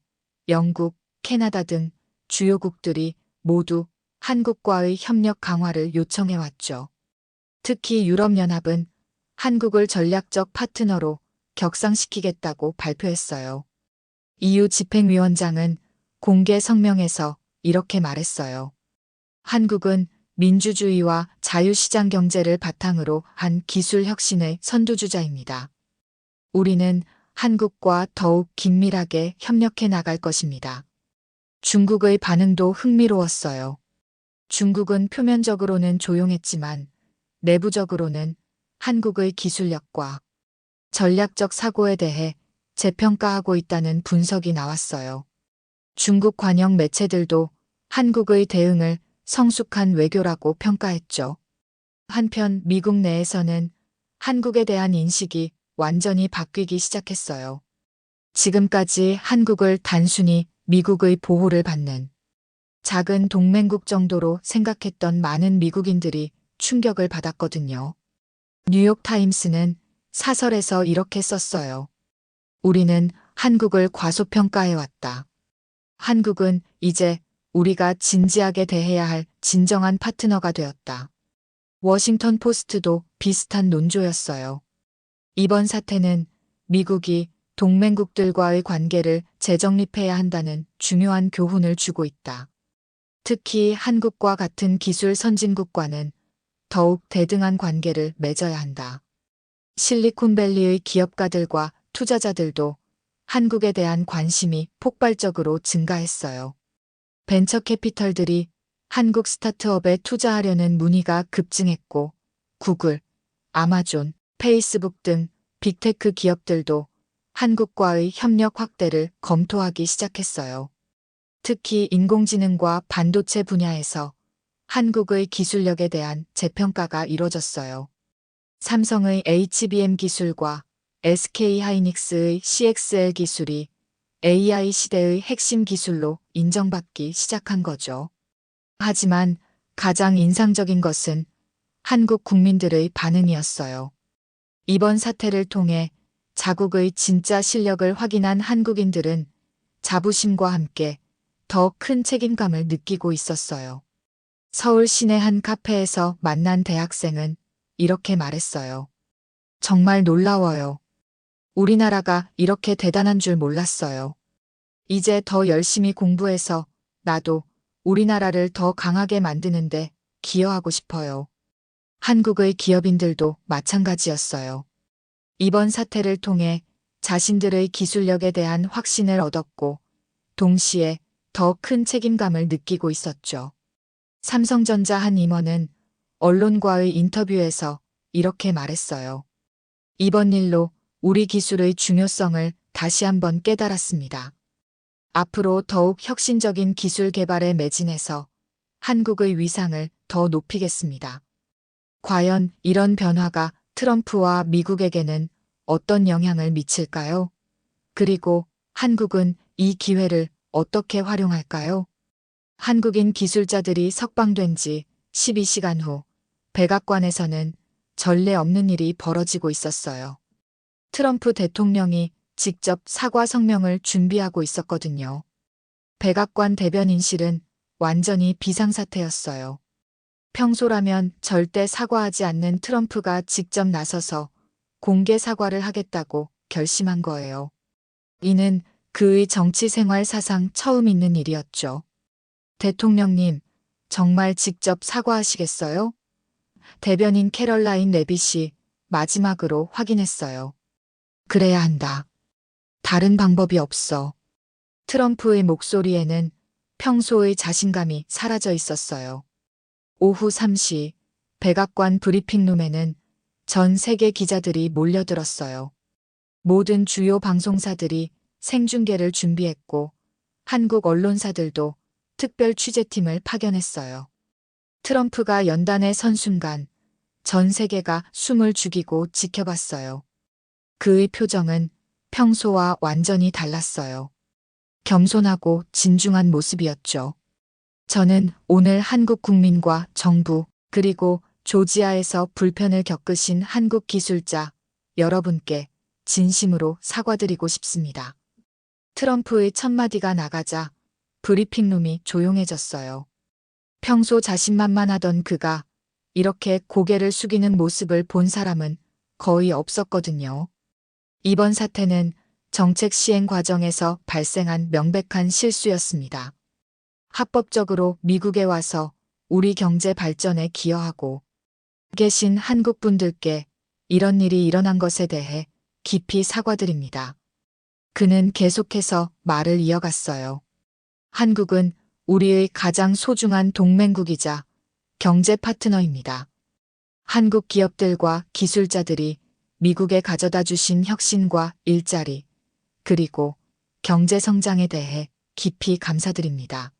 영국, 캐나다 등 주요국들이 모두 한국과의 협력 강화를 요청해왔죠. 특히 유럽연합은 한국을 전략적 파트너로 격상시키겠다고 발표했어요. EU 집행위원장은 공개 성명에서 이렇게 말했어요. 한국은 민주주의와 자유시장 경제를 바탕으로 한 기술 혁신의 선두주자입니다. 우리는 한국과 더욱 긴밀하게 협력해 나갈 것입니다. 중국의 반응도 흥미로웠어요. 중국은 표면적으로는 조용했지만 내부적으로는 한국의 기술력과 전략적 사고에 대해 재평가하고 있다는 분석이 나왔어요. 중국 관영 매체들도 한국의 대응을 성숙한 외교라고 평가했죠. 한편 미국 내에서는 한국에 대한 인식이 완전히 바뀌기 시작했어요. 지금까지 한국을 단순히 미국의 보호를 받는 작은 동맹국 정도로 생각했던 많은 미국인들이 충격을 받았거든요. 뉴욕타임스는 사설에서 이렇게 썼어요. 우리는 한국을 과소평가해왔다. 한국은 이제 우리가 진지하게 대해야 할 진정한 파트너가 되었다. 워싱턴 포스트도 비슷한 논조였어요. 이번 사태는 미국이 동맹국들과의 관계를 재정립해야 한다는 중요한 교훈을 주고 있다. 특히 한국과 같은 기술 선진국과는 더욱 대등한 관계를 맺어야 한다. 실리콘밸리의 기업가들과 투자자들도 한국에 대한 관심이 폭발적으로 증가했어요. 벤처 캐피털들이 한국 스타트업에 투자하려는 문의가 급증했고 구글, 아마존, 페이스북 등 빅테크 기업들도 한국과의 협력 확대를 검토하기 시작했어요. 특히 인공지능과 반도체 분야에서 한국의 기술력에 대한 재평가가 이뤄졌어요. 삼성의 HBM 기술과 SK하이닉스의 CXL 기술이 AI 시대의 핵심 기술로 인정받기 시작한 거죠. 하지만 가장 인상적인 것은 한국 국민들의 반응이었어요. 이번 사태를 통해 자국의 진짜 실력을 확인한 한국인들은 자부심과 함께 더 큰 책임감을 느끼고 있었어요. 서울 시내 한 카페에서 만난 대학생은 이렇게 말했어요. 정말 놀라워요. 우리나라가 이렇게 대단한 줄 몰랐어요. 이제 더 열심히 공부해서 나도 우리나라를 더 강하게 만드는데 기여하고 싶어요. 한국의 기업인들도 마찬가지였어요. 이번 사태를 통해 자신들의 기술력에 대한 확신을 얻었고 동시에 더 큰 책임감을 느끼고 있었죠. 삼성전자 한 임원은 언론과의 인터뷰에서 이렇게 말했어요. 이번 일로 우리 기술의 중요성을 다시 한번 깨달았습니다. 앞으로 더욱 혁신적인 기술 개발에 매진해서 한국의 위상을 더 높이겠습니다. 과연 이런 변화가 트럼프와 미국에게는 어떤 영향을 미칠까요? 그리고 한국은 이 기회를 어떻게 활용할까요? 한국인 기술자들이 석방된 지 12시간 후 백악관에서는 전례 없는 일이 벌어지고 있었어요. 트럼프 대통령이 직접 사과 성명을 준비하고 있었거든요. 백악관 대변인실은 완전히 비상사태였어요. 평소라면 절대 사과하지 않는 트럼프가 직접 나서서 공개 사과를 하겠다고 결심한 거예요. 이는 그의 정치 생활 사상 처음 있는 일이었죠. 대통령님, 정말 직접 사과하시겠어요? 대변인 캐럴라인 레빗이 마지막으로 확인했어요. 그래야 한다. 다른 방법이 없어. 트럼프의 목소리에는 평소의 자신감이 사라져 있었어요. 오후 3시 백악관 브리핑룸에는 전 세계 기자들이 몰려들었어요. 모든 주요 방송사들이 생중계를 준비했고 한국 언론사들도 특별 취재팀을 파견했어요. 트럼프가 연단에 선 순간 전 세계가 숨을 죽이고 지켜봤어요. 그의 표정은 평소와 완전히 달랐어요. 겸손하고 진중한 모습이었죠. 저는 오늘 한국 국민과 정부 그리고 조지아에서 불편을 겪으신 한국 기술자 여러분께 진심으로 사과드리고 싶습니다. 트럼프의 첫 마디가 나가자 브리핑룸이 조용해졌어요. 평소 자신만만하던 그가 이렇게 고개를 숙이는 모습을 본 사람은 거의 없었거든요. 이번 사태는 정책 시행 과정에서 발생한 명백한 실수였습니다. 합법적으로 미국에 와서 우리 경제 발전에 기여하고 계신 한국 분들께 이런 일이 일어난 것에 대해 깊이 사과드립니다. 그는 계속해서 말을 이어갔어요. 한국은 우리의 가장 소중한 동맹국이자 경제 파트너입니다. 한국 기업들과 기술자들이 미국에 가져다 주신 혁신과 일자리, 그리고 경제 성장에 대해 깊이 감사드립니다.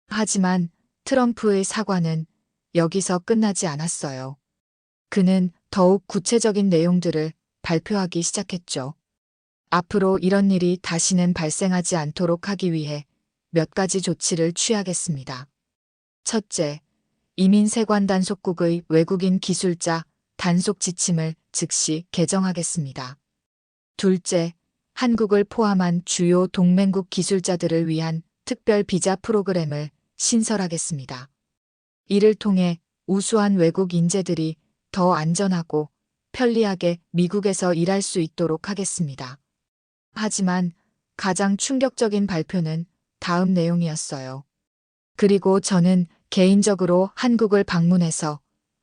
하지만 트럼프의 사과는 여기서 끝나지 않았어요. 그는 더욱 구체적인 내용들을 발표하기 시작했죠. 앞으로 이런 일이 다시는 발생하지 않도록 하기 위해 몇 가지 조치를 취하겠습니다. 첫째, 이민세관 단속국의 외국인 기술자 단속 지침을 즉시 개정하겠습니다. 둘째, 한국을 포함한 주요 동맹국 기술자들을 위한 특별 비자 프로그램을 신설하겠습니다. 이를 통해 우수한 외국 인재들이 더 안전하고 편리하게 미국에서 일할 수 있도록 하겠습니다. 하지만 가장 충격적인 발표는 다음 내용이었어요. 그리고 저는 개인적으로 한국을 방문해서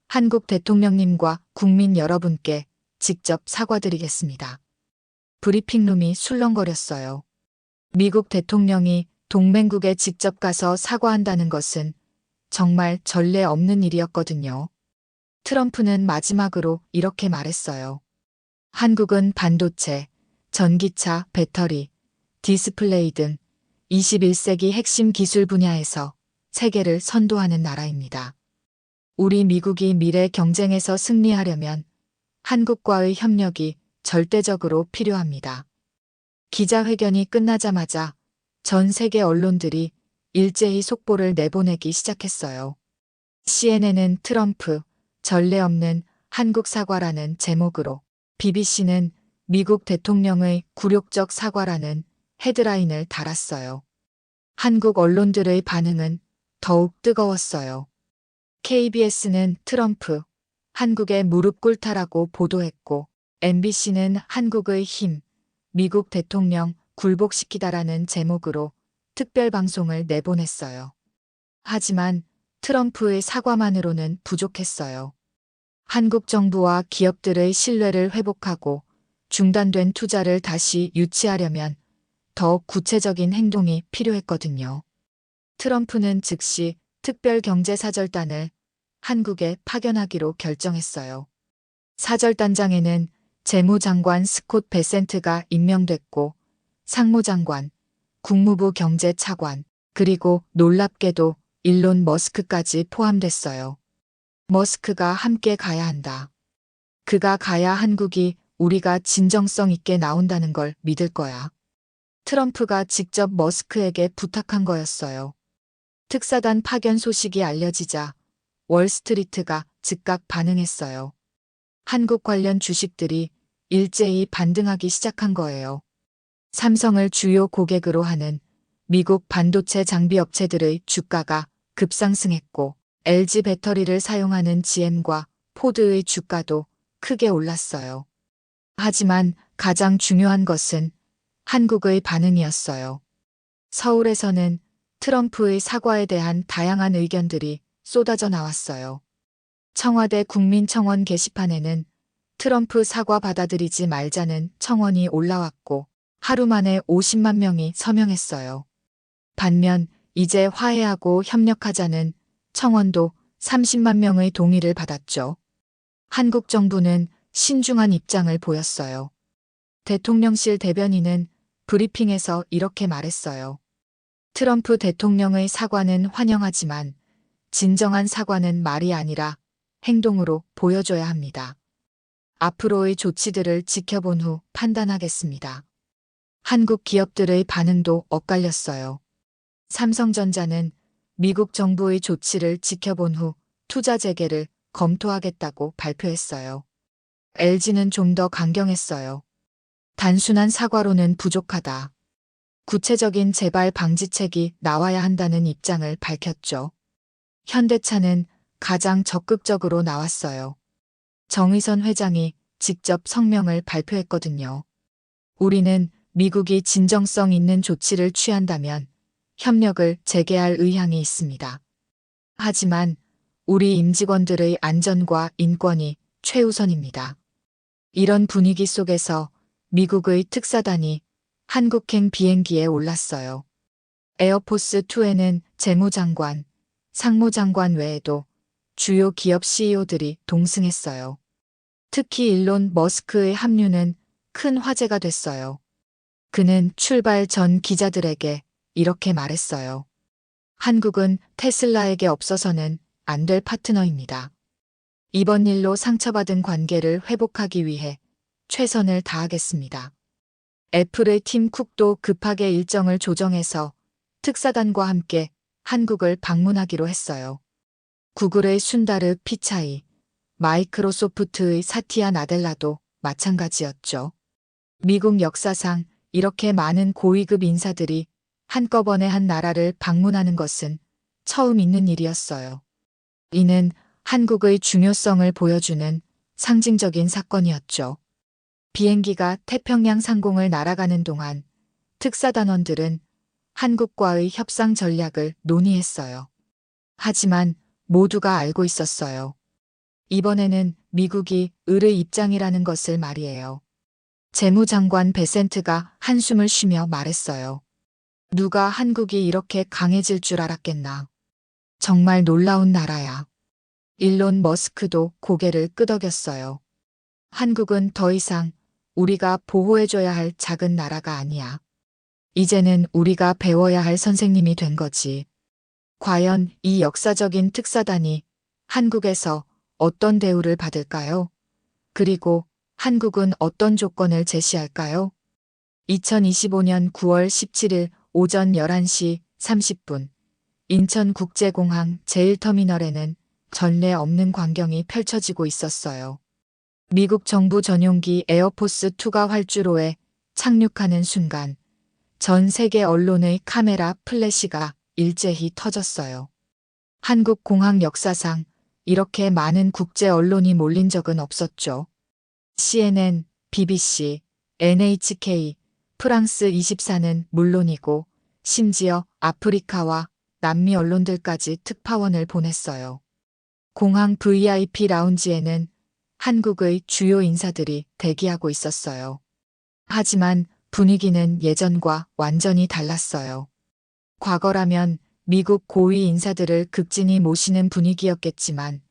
한국 대통령님과 국민 여러분께 직접 사과드리겠습니다. 브리핑룸이 술렁거렸어요. 미국 대통령이 동맹국에 직접 가서 사과한다는 것은 정말 전례 없는 일이었거든요. 트럼프는 마지막으로 이렇게 말했어요. 한국은 반도체, 전기차, 배터리, 디스플레이 등 21세기 핵심 기술 분야에서 세계를 선도하는 나라입니다. 우리 미국이 미래 경쟁에서 승리하려면 한국과의 협력이 절대적으로 필요합니다. 기자회견이 끝나자마자 전 세계 언론들이 일제히 속보를 내보내기 시작했어요. CNN은 트럼프, 전례 없는 한국 사과라는 제목으로, BBC는 미국 대통령의 굴욕적 사과라는 헤드라인을 달았어요. 한국 언론들의 반응은 더욱 뜨거웠어요. KBS는 트럼프, 한국의 무릎 꿇다라고 보도했고, MBC는 한국의 힘, 미국 대통령 굴복시키다라는 제목으로 특별 방송을 내보냈어요. 하지만 트럼프의 사과만으로는 부족했어요. 한국 정부와 기업들의 신뢰를 회복하고 중단된 투자를 다시 유치하려면 더 구체적인 행동이 필요했거든요. 트럼프는 즉시 특별경제사절단을 한국에 파견하기로 결정했어요. 사절단장에는 재무장관 스콧 베센트가 임명됐고 상무장관, 국무부 경제차관, 그리고 놀랍게도 일론 머스크까지 포함됐어요. 머스크가 함께 가야 한다. 그가 가야 한국이 우리가 진정성 있게 나온다는 걸 믿을 거야. 트럼프가 직접 머스크에게 부탁한 거였어요. 특사단 파견 소식이 알려지자 월스트리트가 즉각 반응했어요. 한국 관련 주식들이 일제히 반등하기 시작한 거예요. 삼성을 주요 고객으로 하는 미국 반도체 장비 업체들의 주가가 급상승했고 LG 배터리를 사용하는 GM과 포드의 주가도 크게 올랐어요. 하지만 가장 중요한 것은 한국의 반응이었어요. 서울에서는 트럼프의 사과에 대한 다양한 의견들이 쏟아져 나왔어요. 청와대 국민청원 게시판에는 트럼프 사과 받아들이지 말자는 청원이 올라왔고 하루 만에 50만 명이 서명했어요. 반면 이제 화해하고 협력하자는 청원도 30만 명의 동의를 받았죠. 한국 정부는 신중한 입장을 보였어요. 대통령실 대변인은 브리핑에서 이렇게 말했어요. 트럼프 대통령의 사과는 환영하지만 진정한 사과는 말이 아니라 행동으로 보여줘야 합니다. 앞으로의 조치들을 지켜본 후 판단하겠습니다. 한국 기업들의 반응도 엇갈렸어요. 삼성전자는 미국 정부의 조치를 지켜본 후 투자 재개를 검토하겠다고 발표했어요. LG는 좀 더 강경했어요. 단순한 사과로는 부족하다. 구체적인 재발 방지책이 나와야 한다는 입장을 밝혔죠. 현대차는 가장 적극적으로 나왔어요. 정의선 회장이 직접 성명을 발표했거든요. 우리는 미국이 진정성 있는 조치를 취한다면 협력을 재개할 의향이 있습니다. 하지만 우리 임직원들의 안전과 인권이 최우선입니다. 이런 분위기 속에서 미국의 특사단이 한국행 비행기에 올랐어요. 에어포스2에는 재무장관, 상무장관 외에도 주요 기업 CEO들이 동승했어요. 특히 일론 머스크의 합류는 큰 화제가 됐어요. 그는 출발 전 기자들에게 이렇게 말했어요. 한국은 테슬라에게 없어서는 안 될 파트너입니다. 이번 일로 상처받은 관계를 회복하기 위해 최선을 다하겠습니다. 애플의 팀 쿡도 급하게 일정을 조정해서 특사단과 함께 한국을 방문하기로 했어요. 구글의 순다르 피차이, 마이크로소프트의 사티아 나델라도 마찬가지였죠. 미국 역사상 이렇게 많은 고위급 인사들이 한꺼번에 한 나라를 방문하는 것은 처음 있는 일이었어요. 이는 한국의 중요성을 보여주는 상징적인 사건이었죠. 비행기가 태평양 상공을 날아가는 동안 특사단원들은 한국과의 협상 전략을 논의했어요. 하지만 모두가 알고 있었어요. 이번에는 미국이 을의 입장이라는 것을 말이에요. 재무장관 베센트가 한숨을 쉬며 말했어요. 누가 한국이 이렇게 강해질 줄 알았겠나. 정말 놀라운 나라야. 일론 머스크도 고개를 끄덕였어요. 한국은 더 이상 우리가 보호해줘야 할 작은 나라가 아니야. 이제는 우리가 배워야 할 선생님이 된 거지. 과연 이 역사적인 특사단이 한국에서 어떤 대우를 받을까요? 그리고 한국은 어떤 조건을 제시할까요? 2025년 9월 17일 오전 11시 30분 인천국제공항 제1터미널에는 전례 없는 광경이 펼쳐지고 있었어요. 미국 정부 전용기 에어포스2가 활주로에 착륙하는 순간 전 세계 언론의 카메라 플래시가 일제히 터졌어요. 한국 공항 역사상 이렇게 많은 국제 언론이 몰린 적은 없었죠. CNN, BBC, NHK, 프랑스 24는 물론이고 심지어 아프리카와 남미 언론들까지 특파원을 보냈어요. 공항 VIP 라운지에는 한국의 주요 인사들이 대기하고 있었어요. 하지만 분위기는 예전과 완전히 달랐어요. 과거라면 미국 고위 인사들을 극진히 모시는 분위기였겠지만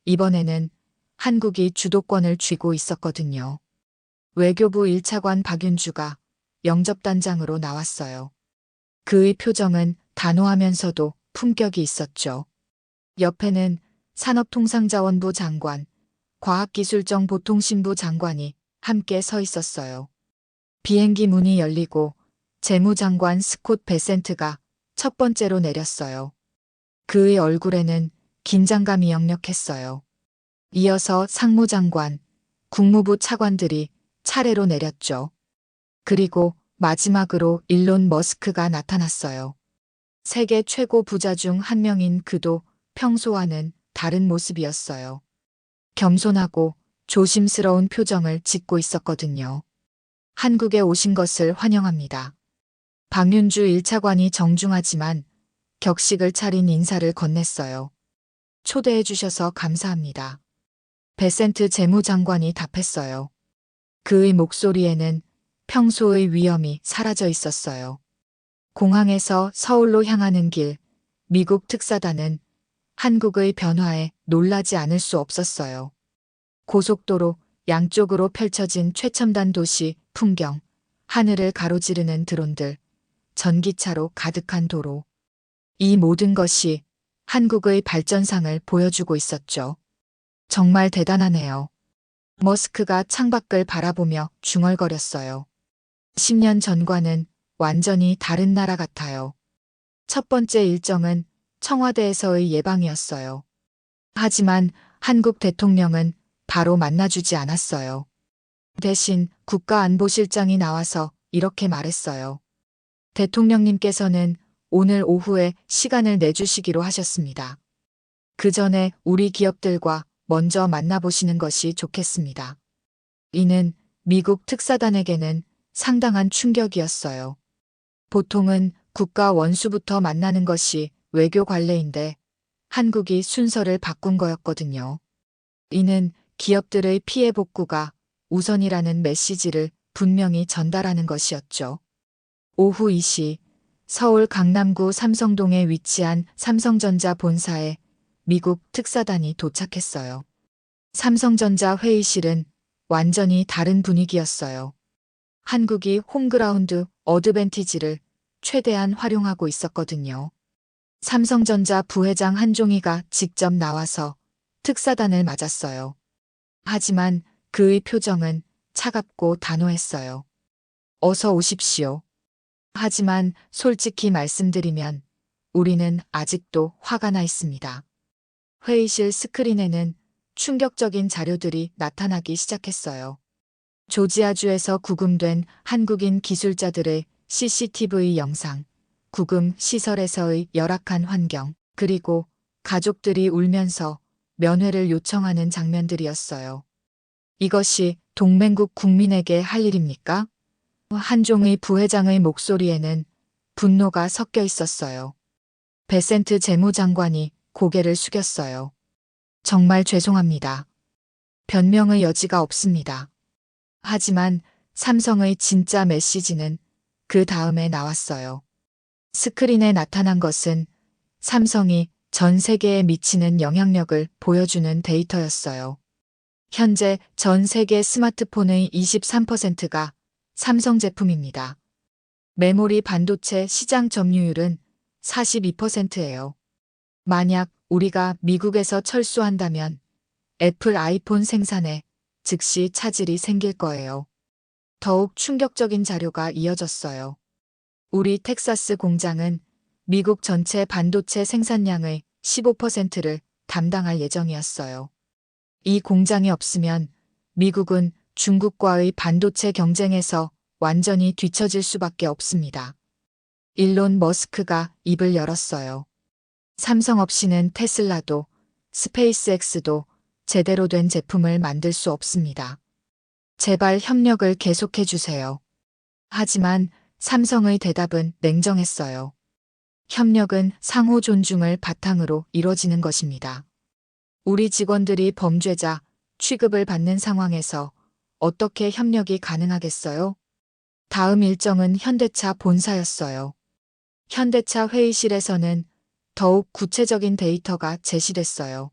이번에는 한국이 주도권을 쥐고 있었거든요. 외교부 1차관 박윤주가 영접단장으로 나왔어요. 그의 표정은 단호하면서도 품격이 있었죠. 옆에는 산업통상자원부 장관, 과학기술정보통신부 장관이 함께 서 있었어요. 비행기 문이 열리고 재무장관 스콧 베센트가 첫 번째로 내렸어요. 그의 얼굴에는 긴장감이 역력했어요. 이어서 상무장관, 국무부 차관들이 차례로 내렸죠. 그리고 마지막으로 일론 머스크가 나타났어요. 세계 최고 부자 중 한 명인 그도 평소와는 다른 모습이었어요. 겸손하고 조심스러운 표정을 짓고 있었거든요. 한국에 오신 것을 환영합니다. 박윤주 1차관이 정중하지만 격식을 차린 인사를 건넸어요. 초대해 주셔서 감사합니다. 베센트 재무장관이 답했어요. 그의 목소리에는 평소의 위엄이 사라져 있었어요. 공항에서 서울로 향하는 길, 미국 특사단은 한국의 변화에 놀라지 않을 수 없었어요. 고속도로 양쪽으로 펼쳐진 최첨단 도시 풍경, 하늘을 가로지르는 드론들, 전기차로 가득한 도로. 이 모든 것이 한국의 발전상을 보여주고 있었죠. 정말 대단하네요. 머스크가 창밖을 바라보며 중얼거렸어요. 10년 전과는 완전히 다른 나라 같아요. 첫 번째 일정은 청와대에서의 예방이었어요. 하지만 한국 대통령은 바로 만나주지 않았어요. 대신 국가안보실장이 나와서 이렇게 말했어요. 대통령님께서는 오늘 오후에 시간을 내주시기로 하셨습니다. 그 전에 우리 기업들과 먼저 만나보시는 것이 좋겠습니다. 이는 미국 특사단에게는 상당한 충격이었어요. 보통은 국가 원수부터 만나는 것이 외교 관례인데 한국이 순서를 바꾼 거였거든요. 이는 기업들의 피해 복구가 우선이라는 메시지를 분명히 전달하는 것이었죠. 오후 2시 서울 강남구 삼성동에 위치한 삼성전자 본사에 미국 특사단이 도착했어요. 삼성전자 회의실은 완전히 다른 분위기였어요. 한국이 홈그라운드 어드밴티지를 최대한 활용하고 있었거든요. 삼성전자 부회장 한종희가 직접 나와서 특사단을 맞았어요. 하지만 그의 표정은 차갑고 단호했어요. 어서 오십시오. 하지만 솔직히 말씀드리면 우리는 아직도 화가 나 있습니다. 회의실 스크린에는 충격적인 자료들이 나타나기 시작했어요. 조지아주에서 구금된 한국인 기술자들의 CCTV 영상, 구금 시설에서의 열악한 환경, 그리고 가족들이 울면서 면회를 요청하는 장면들이었어요. 이것이 동맹국 국민에게 할 일입니까? 한종의 부회장의 목소리에는 분노가 섞여 있었어요. 베센트 재무장관이 고개를 숙였어요. 정말 죄송합니다. 변명의 여지가 없습니다. 하지만 삼성의 진짜 메시지는 그 다음에 나왔어요. 스크린에 나타난 것은 삼성이 전 세계에 미치는 영향력을 보여주는 데이터였어요. 현재 전 세계 스마트폰의 23%가 삼성 제품입니다. 메모리 반도체 시장 점유율은 42%예요. 만약 우리가 미국에서 철수한다면 애플 아이폰 생산에 즉시 차질이 생길 거예요. 더욱 충격적인 자료가 이어졌어요. 우리 텍사스 공장은 미국 전체 반도체 생산량의 15%를 담당할 예정이었어요. 이 공장이 없으면 미국은 중국과의 반도체 경쟁에서 완전히 뒤처질 수밖에 없습니다. 일론 머스크가 입을 열었어요. 삼성 없이는 테슬라도 스페이스X도 제대로 된 제품을 만들 수 없습니다. 제발 협력을 계속해 주세요. 하지만 삼성의 대답은 냉정했어요. 협력은 상호 존중을 바탕으로 이뤄지는 것입니다. 우리 직원들이 범죄자 취급을 받는 상황에서 어떻게 협력이 가능하겠어요? 다음 일정은 현대차 본사였어요. 현대차 회의실에서는 더욱 구체적인 데이터가 제시됐어요.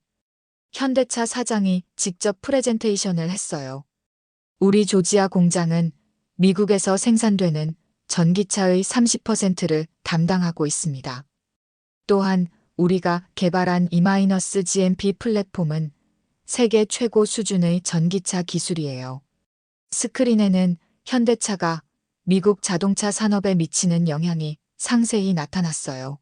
현대차 사장이 직접 프레젠테이션을 했어요. 우리 조지아 공장은 미국에서 생산되는 전기차의 30%를 담당하고 있습니다. 또한 우리가 개발한 E-GMP 플랫폼은 세계 최고 수준의 전기차 기술이에요. 스크린에는 현대차가 미국 자동차 산업에 미치는 영향이 상세히 나타났어요.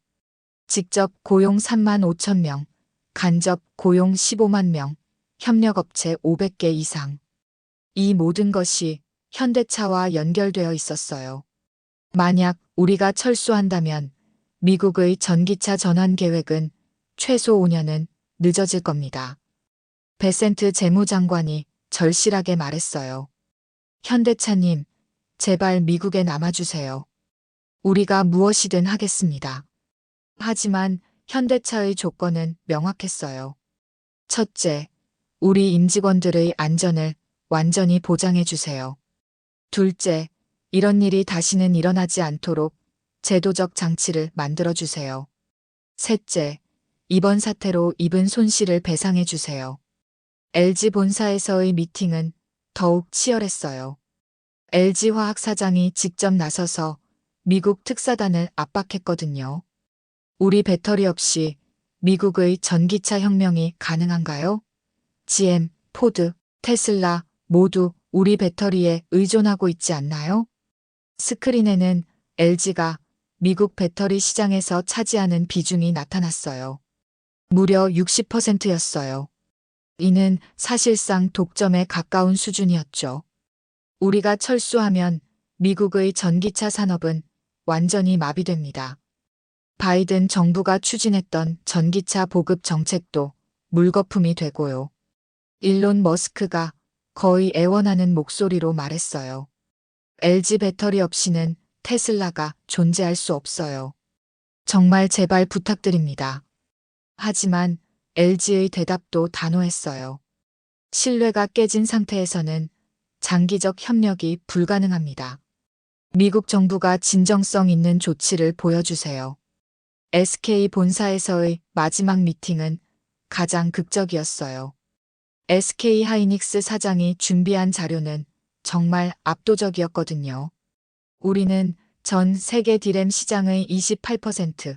직접 고용 3만 5천 명, 간접 고용 15만 명, 협력업체 500개 이상. 이 모든 것이 현대차와 연결되어 있었어요. 만약 우리가 철수한다면 미국의 전기차 전환 계획은 최소 5년은 늦어질 겁니다. 베센트 재무장관이 절실하게 말했어요. 현대차님, 제발 미국에 남아주세요. 우리가 무엇이든 하겠습니다. 하지만 현대차의 조건은 명확했어요. 첫째, 우리 임직원들의 안전을 완전히 보장해 주세요. 둘째, 이런 일이 다시는 일어나지 않도록 제도적 장치를 만들어 주세요. 셋째, 이번 사태로 입은 손실을 배상해 주세요. LG 본사에서의 미팅은 더욱 치열했어요. LG화학 사장이 직접 나서서 미국 특사단을 압박했거든요. 우리 배터리 없이 미국의 전기차 혁명이 가능한가요? GM, 포드, 테슬라 모두 우리 배터리에 의존하고 있지 않나요? 스크린에는 LG가 미국 배터리 시장에서 차지하는 비중이 나타났어요. 무려 60%였어요. 이는 사실상 독점에 가까운 수준이었죠. 우리가 철수하면 미국의 전기차 산업은 완전히 마비됩니다. 바이든 정부가 추진했던 전기차 보급 정책도 물거품이 되고요. 일론 머스크가 거의 애원하는 목소리로 말했어요. LG 배터리 없이는 테슬라가 존재할 수 없어요. 정말 제발 부탁드립니다. 하지만 LG의 대답도 단호했어요. 신뢰가 깨진 상태에서는 장기적 협력이 불가능합니다. 미국 정부가 진정성 있는 조치를 보여주세요. SK 본사에서의 마지막 미팅은 가장 극적이었어요. SK 하이닉스 사장이 준비한 자료는 정말 압도적이었거든요. 우리는 전 세계 디램 시장의 28%,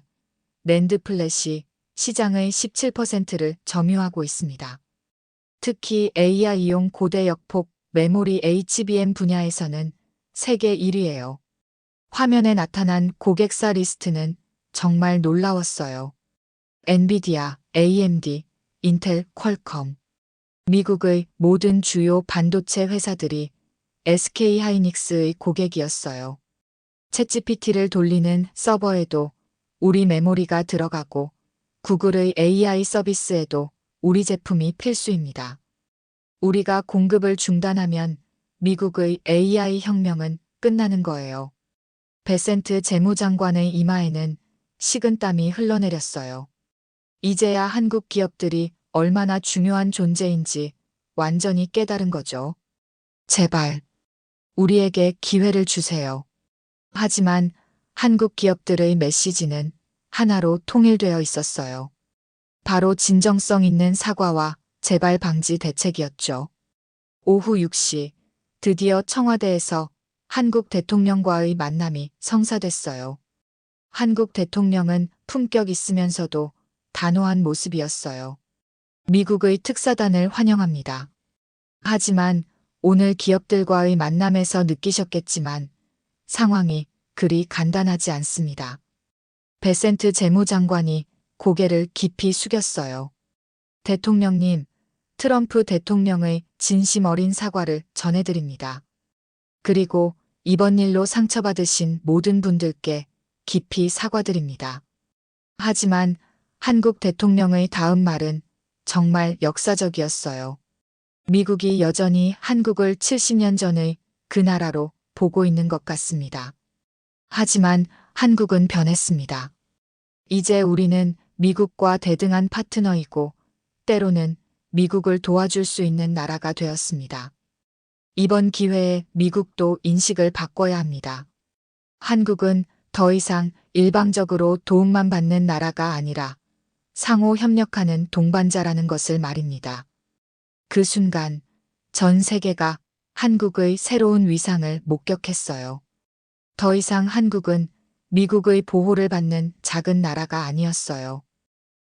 낸드 플래시 시장의 17%를 점유하고 있습니다. 특히 AI용 고대 역폭 메모리 HBM 분야에서는 세계 1위예요. 화면에 나타난 고객사 리스트는 정말 놀라웠어요. 엔비디아, AMD, 인텔, 퀄컴. 미국의 모든 주요 반도체 회사들이 SK 하이닉스의 고객이었어요. 챗GPT를 돌리는 서버에도 우리 메모리가 들어가고 구글의 AI 서비스에도 우리 제품이 필수입니다. 우리가 공급을 중단하면 미국의 AI 혁명은 끝나는 거예요. 베센트 재무장관의 이마에는 식은땀이 흘러내렸어요. 이제야 한국 기업들이 얼마나 중요한 존재인지 완전히 깨달은 거죠. 제발, 우리에게 기회를 주세요. 하지만 한국 기업들의 메시지는 하나로 통일되어 있었어요. 바로 진정성 있는 사과와 재발 방지 대책이었죠. 오후 6시, 드디어 청와대에서 한국 대통령과의 만남이 성사됐어요. 한국 대통령은 품격 있으면서도 단호한 모습이었어요. 미국의 특사단을 환영합니다. 하지만 오늘 기업들과의 만남에서 느끼셨겠지만 상황이 그리 간단하지 않습니다. 베센트 재무장관이 고개를 깊이 숙였어요. 대통령님, 트럼프 대통령의 진심 어린 사과를 전해드립니다. 그리고 이번 일로 상처받으신 모든 분들께 깊이 사과드립니다. 하지만 한국 대통령의 다음 말은 정말 역사적이었어요. 미국이 여전히 한국을 70년 전의 그 나라로 보고 있는 것 같습니다. 하지만 한국은 변했습니다. 이제 우리는 미국과 대등한 파트너이고 때로는 미국을 도와줄 수 있는 나라가 되었습니다. 이번 기회에 미국도 인식을 바꿔야 합니다. 한국은 더 이상 일방적으로 도움만 받는 나라가 아니라 상호 협력하는 동반자라는 것을 말입니다. 그 순간 전 세계가 한국의 새로운 위상을 목격했어요. 더 이상 한국은 미국의 보호를 받는 작은 나라가 아니었어요.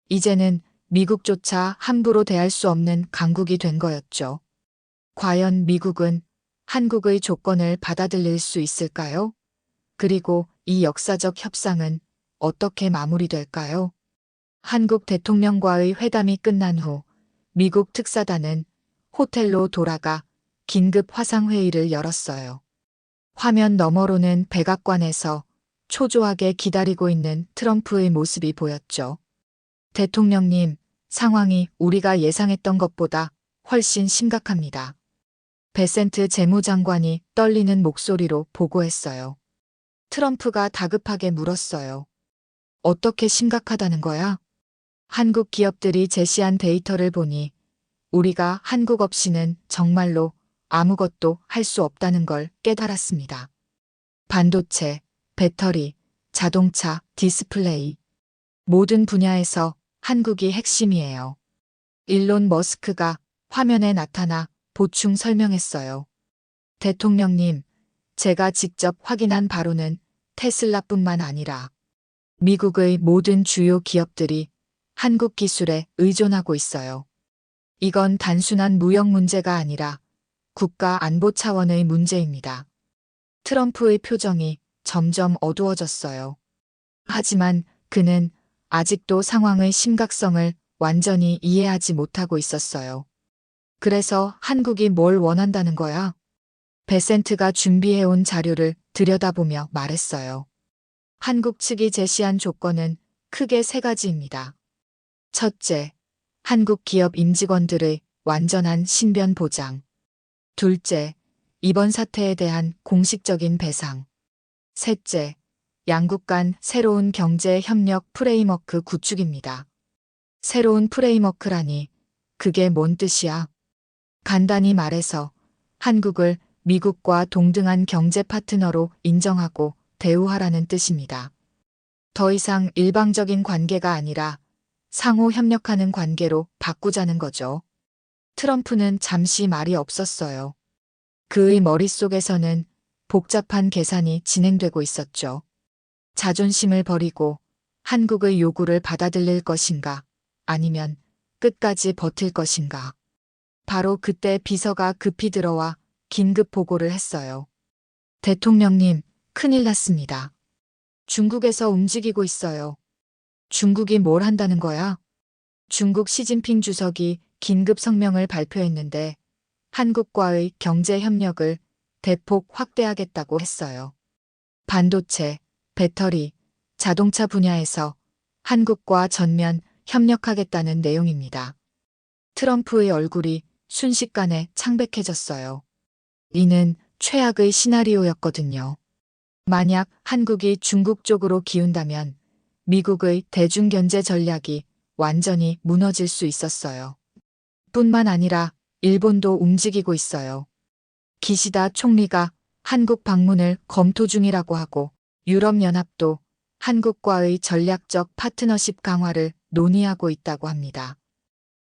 이제는 미국조차 함부로 대할 수 없는 강국이 된 거였죠. 과연 미국은 한국의 조건을 받아들일 수 있을까요? 그리고 이 역사적 협상은 어떻게 마무리될까요? 한국 대통령과의 회담이 끝난 후 미국 특사단은 호텔로 돌아가 긴급 화상회의를 열었어요. 화면 너머로는 백악관에서 초조하게 기다리고 있는 트럼프의 모습이 보였죠. 대통령님, 상황이 우리가 예상했던 것보다 훨씬 심각합니다. 베센트 재무장관이 떨리는 목소리로 보고했어요. 트럼프가 다급하게 물었어요. 어떻게 심각하다는 거야? 한국 기업들이 제시한 데이터를 보니 우리가 한국 없이는 정말로 아무것도 할 수 없다는 걸 깨달았습니다. 반도체, 배터리, 자동차, 디스플레이. 모든 분야에서 한국이 핵심이에요. 일론 머스크가 화면에 나타나 보충 설명했어요. 대통령님, 제가 직접 확인한 바로는 테슬라뿐만 아니라 미국의 모든 주요 기업들이 한국 기술에 의존하고 있어요. 이건 단순한 무역 문제가 아니라 국가 안보 차원의 문제입니다. 트럼프의 표정이 점점 어두워졌어요. 하지만 그는 아직도 상황의 심각성을 완전히 이해하지 못하고 있었어요. 그래서 한국이 뭘 원한다는 거야? 베센트가 준비해온 자료를 들여다보며 말했어요. 한국 측이 제시한 조건은 크게 세 가지입니다. 첫째, 한국 기업 임직원들의 완전한 신변 보장. 둘째, 이번 사태에 대한 공식적인 배상. 셋째, 양국 간 새로운 경제 협력 프레임워크 구축입니다. 새로운 프레임워크라니 그게 뭔 뜻이야? 간단히 말해서 한국을 미국과 동등한 경제 파트너로 인정하고 대우하라는 뜻입니다. 더 이상 일방적인 관계가 아니라 상호 협력하는 관계로 바꾸자는 거죠. 트럼프는 잠시 말이 없었어요. 그의 머릿속에서는 복잡한 계산이 진행되고 있었죠. 자존심을 버리고 한국의 요구를 받아들일 것인가, 아니면 끝까지 버틸 것인가. 바로 그때 비서가 급히 들어와 긴급 보고를 했어요. 대통령님, 큰일 났습니다. 중국에서 움직이고 있어요. 중국이 뭘 한다는 거야? 중국 시진핑 주석이 긴급 성명을 발표했는데 한국과의 경제 협력을 대폭 확대하겠다고 했어요. 반도체, 배터리, 자동차 분야에서 한국과 전면 협력하겠다는 내용입니다. 트럼프의 얼굴이 순식간에 창백해졌어요. 이는 최악의 시나리오였거든요. 만약 한국이 중국 쪽으로 기운다면 미국의 대중경제 전략이 완전히 무너질 수 있었어요. 뿐만 아니라 일본도 움직이고 있어요. 기시다 총리가 한국 방문을 검토 중이라고 하고 유럽연합도 한국과의 전략적 파트너십 강화를 논의하고 있다고 합니다.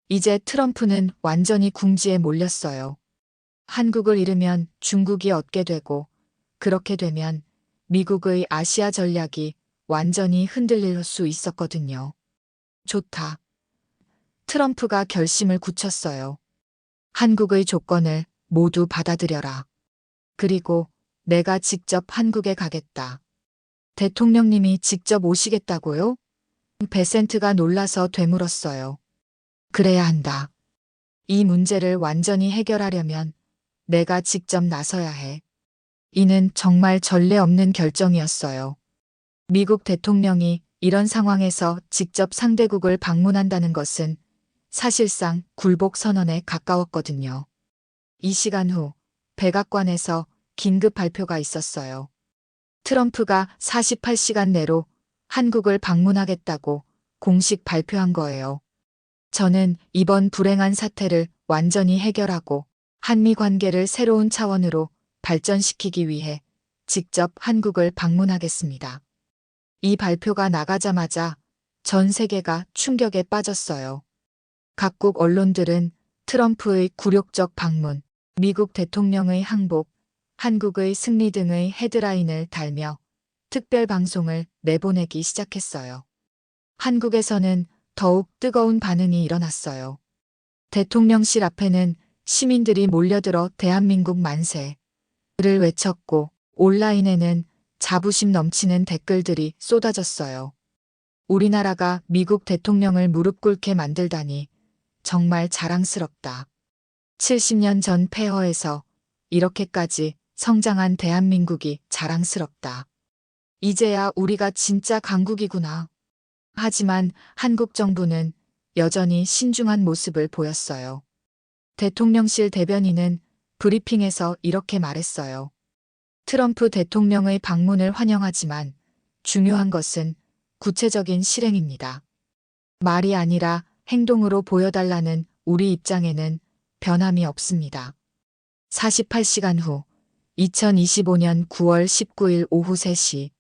이제 트럼프는 완전히 궁지에 몰렸어요. 한국을 잃으면 중국이 얻게 되고 그렇게 되면 미국의 아시아 전략이 완전히 흔들릴 수 있었거든요. 좋다. 트럼프가 결심을 굳혔어요. 한국의 조건을 모두 받아들여라. 그리고 내가 직접 한국에 가겠다. 대통령님이 직접 오시겠다고요? 베센트가 놀라서 되물었어요. 그래야 한다. 이 문제를 완전히 해결하려면 내가 직접 나서야 해. 이는 정말 전례 없는 결정이었어요. 미국 대통령이 이런 상황에서 직접 상대국을 방문한다는 것은 사실상 굴복 선언에 가까웠거든요. 이 시간 후 백악관에서 긴급 발표가 있었어요. 트럼프가 48시간 내로 한국을 방문하겠다고 공식 발표한 거예요. 저는 이번 불행한 사태를 완전히 해결하고 한미 관계를 새로운 차원으로 발전시키기 위해 직접 한국을 방문하겠습니다. 이 발표가 나가자마자 전 세계가 충격에 빠졌어요. 각국 언론들은 트럼프의 굴욕적 방문, 미국 대통령의 항복, 한국의 승리 등의 헤드라인을 달며 특별 방송을 내보내기 시작했어요. 한국에서는 더욱 뜨거운 반응이 일어났어요. 대통령실 앞에는 시민들이 몰려들어 대한민국 만세, 를 외쳤고 온라인에는 자부심 넘치는 댓글들이 쏟아졌어요. 우리나라가 미국 대통령을 무릎 꿇게 만들다니 정말 자랑스럽다. 70년 전 폐허에서 이렇게까지 성장한 대한민국이 자랑스럽다. 이제야 우리가 진짜 강국이구나. 하지만 한국 정부는 여전히 신중한 모습을 보였어요. 대통령실 대변인은 브리핑에서 이렇게 말했어요. 트럼프 대통령의 방문을 환영하지만 중요한 것은 구체적인 실행입니다. 말이 아니라 행동으로 보여달라는 우리 입장에는 변함이 없습니다. 48시간 후 2025년 9월 19일 오후 3시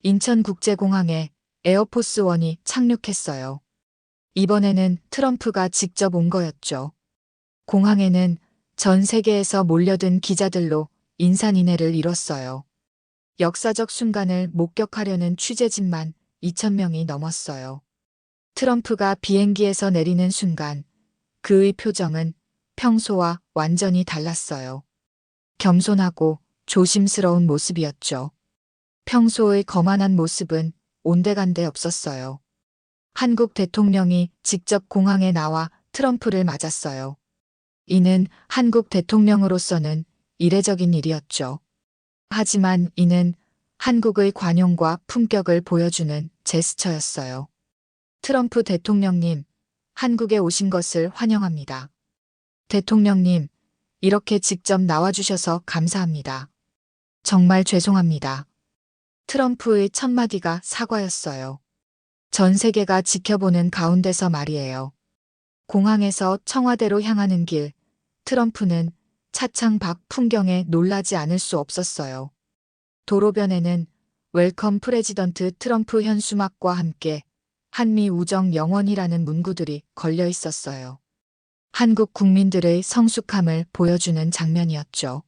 인천국제공항에 에어포스원이 착륙했어요. 이번에는 트럼프가 직접 온 거였죠. 공항에는 전 세계에서 몰려든 기자들로 인산인해를 이뤘어요. 역사적 순간을 목격하려는 취재진만 2,000명이 넘었어요. 트럼프가 비행기에서 내리는 순간 그의 표정은 평소와 완전히 달랐어요. 겸손하고 조심스러운 모습이었죠. 평소의 거만한 모습은 온데간데 없었어요. 한국 대통령이 직접 공항에 나와 트럼프를 맞았어요. 이는 한국 대통령으로서는 이례적인 일이었죠. 하지만 이는 한국의 관용과 품격을 보여주는 제스처였어요. 트럼프 대통령님, 한국에 오신 것을 환영합니다. 대통령님, 이렇게 직접 나와주셔서 감사합니다. 정말 죄송합니다. 트럼프의 첫 마디가 사과였어요. 전 세계가 지켜보는 가운데서 말이에요. 공항에서 청와대로 향하는 길, 트럼프는 차창 밖 풍경에 놀라지 않을 수 없었어요. 도로변에는 웰컴 프레지던트 트럼프 현수막과 함께 한미 우정 영원이라는 문구들이 걸려 있었어요. 한국 국민들의 성숙함을 보여주는 장면이었죠.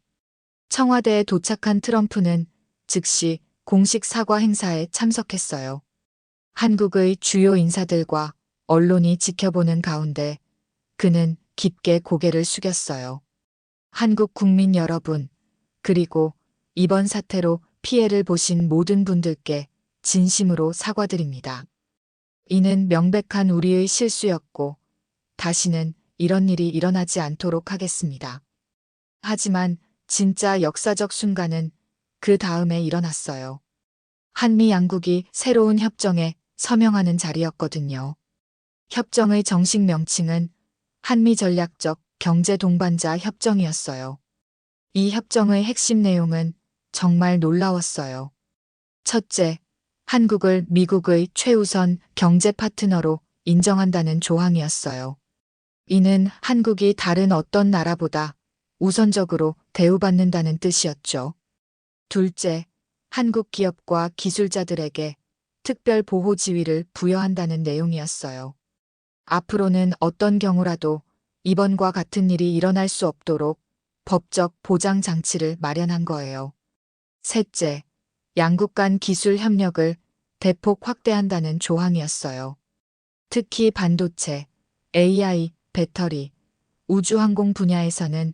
청와대에 도착한 트럼프는 즉시 공식 사과 행사에 참석했어요. 한국의 주요 인사들과 언론이 지켜보는 가운데 그는 깊게 고개를 숙였어요. 한국 국민 여러분, 그리고 이번 사태로 피해를 보신 모든 분들께 진심으로 사과드립니다. 이는 명백한 우리의 실수였고 다시는 이런 일이 일어나지 않도록 하겠습니다. 하지만 진짜 역사적 순간은 그 다음에 일어났어요. 한미 양국이 새로운 협정에 서명하는 자리였거든요. 협정의 정식 명칭은 한미 전략적 경제 동반자 협정이었어요. 이 협정의 핵심 내용은 정말 놀라웠어요. 첫째, 한국을 미국의 최우선 경제 파트너로 인정한다는 조항이었어요. 이는 한국이 다른 어떤 나라보다 우선적으로 대우받는다는 뜻이었죠. 둘째, 한국 기업과 기술자들에게 특별 보호 지위를 부여한다는 내용이었어요. 앞으로는 어떤 경우라도 이번과 같은 일이 일어날 수 없도록 법적 보장 장치를 마련한 거예요. 셋째, 양국 간 기술 협력을 대폭 확대한다는 조항이었어요. 특히 반도체, AI, 배터리, 우주항공 분야에서는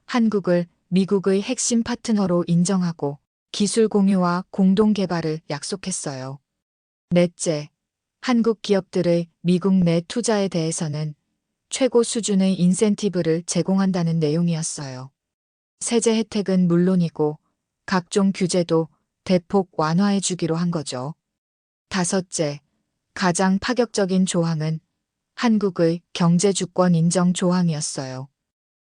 한국을 미국의 핵심 파트너로 인정하고 기술 공유와 공동 개발을 약속했어요. 넷째, 한국 기업들의 미국 내 투자에 대해서는 최고 수준의 인센티브를 제공한다는 내용이었어요. 세제 혜택은 물론이고 각종 규제도 대폭 완화해 주기로 한 거죠. 다섯째, 가장 파격적인 조항은 한국의 경제 주권 인정 조항이었어요.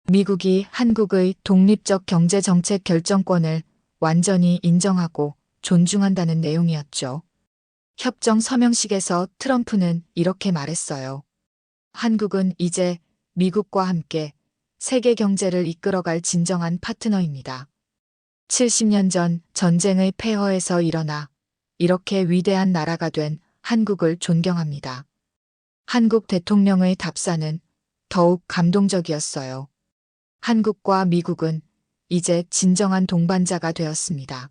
미국이 한국의 독립적 경제 정책 결정권을 완전히 인정하고 존중한다는 내용이었죠. 협정 서명식에서 트럼프는 이렇게 말했어요. 한국은 이제 미국과 함께 세계 경제를 이끌어갈 진정한 파트너입니다. 70년 전 전쟁의 폐허에서 일어나 이렇게 위대한 나라가 된 한국을 존경합니다. 한국 대통령의 답사는 더욱 감동적이었어요. 한국과 미국은 이제 진정한 동반자가 되었습니다.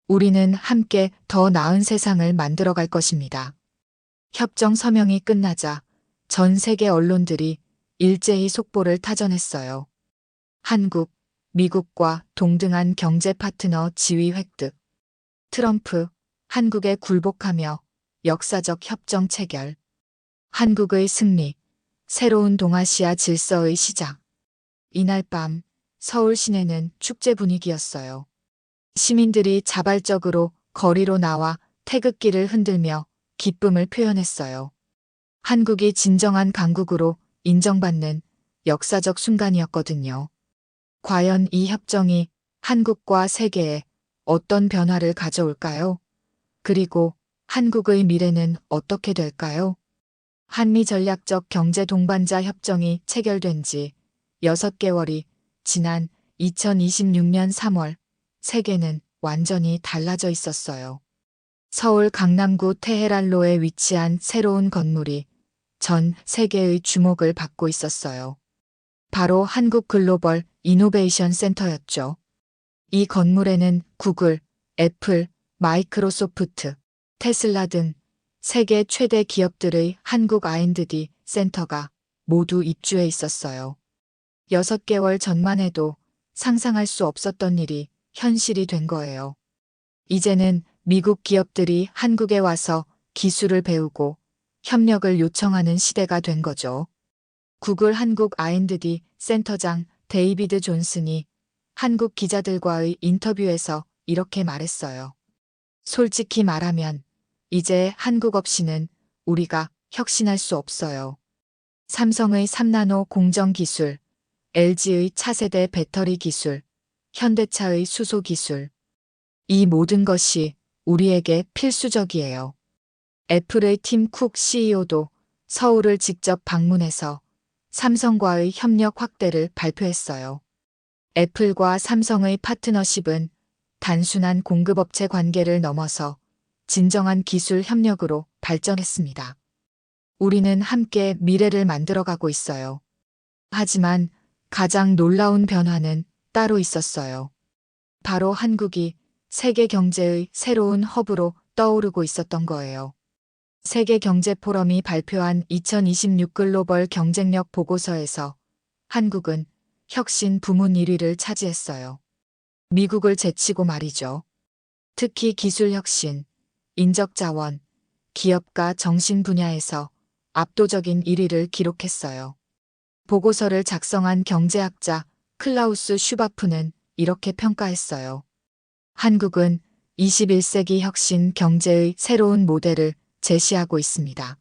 우리는 함께 더 나은 세상을 만들어갈 것입니다. 협정 서명이 끝나자 전 세계 언론들이 일제히 속보를 타전했어요. 한국, 미국과 동등한 경제 파트너 지위 획득. 트럼프, 한국에 굴복하며 역사적 협정 체결. 한국의 승리, 새로운 동아시아 질서의 시작. 이날 밤 서울 시내는 축제 분위기였어요. 시민들이 자발적으로 거리로 나와 태극기를 흔들며 기쁨을 표현했어요. 한국이 진정한 강국으로 인정받는 역사적 순간이었거든요. 과연 이 협정이 한국과 세계에 어떤 변화를 가져올까요? 그리고 한국의 미래는 어떻게 될까요? 한미 전략적 경제 동반자 협정이 체결된 지 6개월이 지난 2026년 3월, 세계는 완전히 달라져 있었어요. 서울 강남구 테헤란로에 위치한 새로운 건물이 전 세계의 주목을 받고 있었어요. 바로 한국 글로벌 이노베이션 센터였죠. 이 건물에는 구글, 애플, 마이크로소프트, 테슬라 등 세계 최대 기업들의 한국 R&D 센터가 모두 입주해 있었어요. 6개월 전만 해도 상상할 수 없었던 일이 현실이 된 거예요. 이제는 미국 기업들이 한국에 와서 기술을 배우고 협력을 요청하는 시대가 된 거죠. 구글 한국 R&D 센터장 데이비드 존슨이 한국 기자들과의 인터뷰에서 이렇게 말했어요. 솔직히 말하면 이제 한국 없이는 우리가 혁신할 수 없어요. 삼성의 3나노 공정 기술, LG의 차세대 배터리 기술, 현대차의 수소 기술. 이 모든 것이 우리에게 필수적이에요. 애플의 팀 쿡 CEO도 서울을 직접 방문해서 삼성과의 협력 확대를 발표했어요. 애플과 삼성의 파트너십은 단순한 공급업체 관계를 넘어서 진정한 기술 협력으로 발전했습니다. 우리는 함께 미래를 만들어가고 있어요. 하지만 가장 놀라운 변화는 따로 있었어요. 바로 한국이 세계 경제의 새로운 허브로 떠오르고 있었던 거예요. 세계경제포럼이 발표한 2026 글로벌 경쟁력 보고서에서 한국은 혁신 부문 1위를 차지했어요. 미국을 제치고 말이죠. 특히 기술혁신, 인적자원, 기업가 정신 분야에서 압도적인 1위를 기록했어요. 보고서를 작성한 경제학자 클라우스 슈바프는 이렇게 평가했어요. 한국은 21세기 혁신 경제의 새로운 모델을 제시하고 있습니다.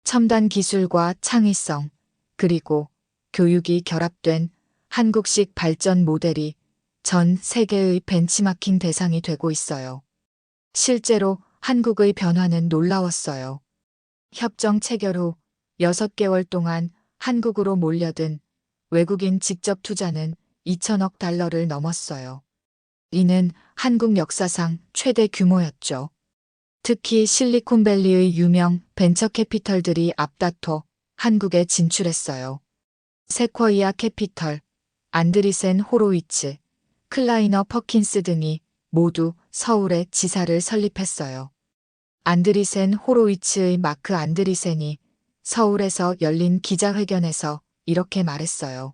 첨단 기술과 창의성, 그리고 교육이 결합된 한국식 발전 모델이 전 세계의 벤치마킹 대상이 되고 있어요. 실제로 한국의 변화는 놀라웠어요. 협정 체결 후 6개월 동안 한국으로 몰려든 외국인 직접 투자는 2천억 달러를 넘었어요. 이는 한국 역사상 최대 규모였죠. 특히 실리콘밸리의 유명 벤처캐피털들이 앞다퉈 한국에 진출했어요. 세쿼이아 캐피털, 안드리센 호로위츠, 클라이너 퍼킨스 등이 모두 서울에 지사를 설립했어요. 안드리센 호로위츠의 마크 안드리센이 서울에서 열린 기자회견에서 이렇게 말했어요.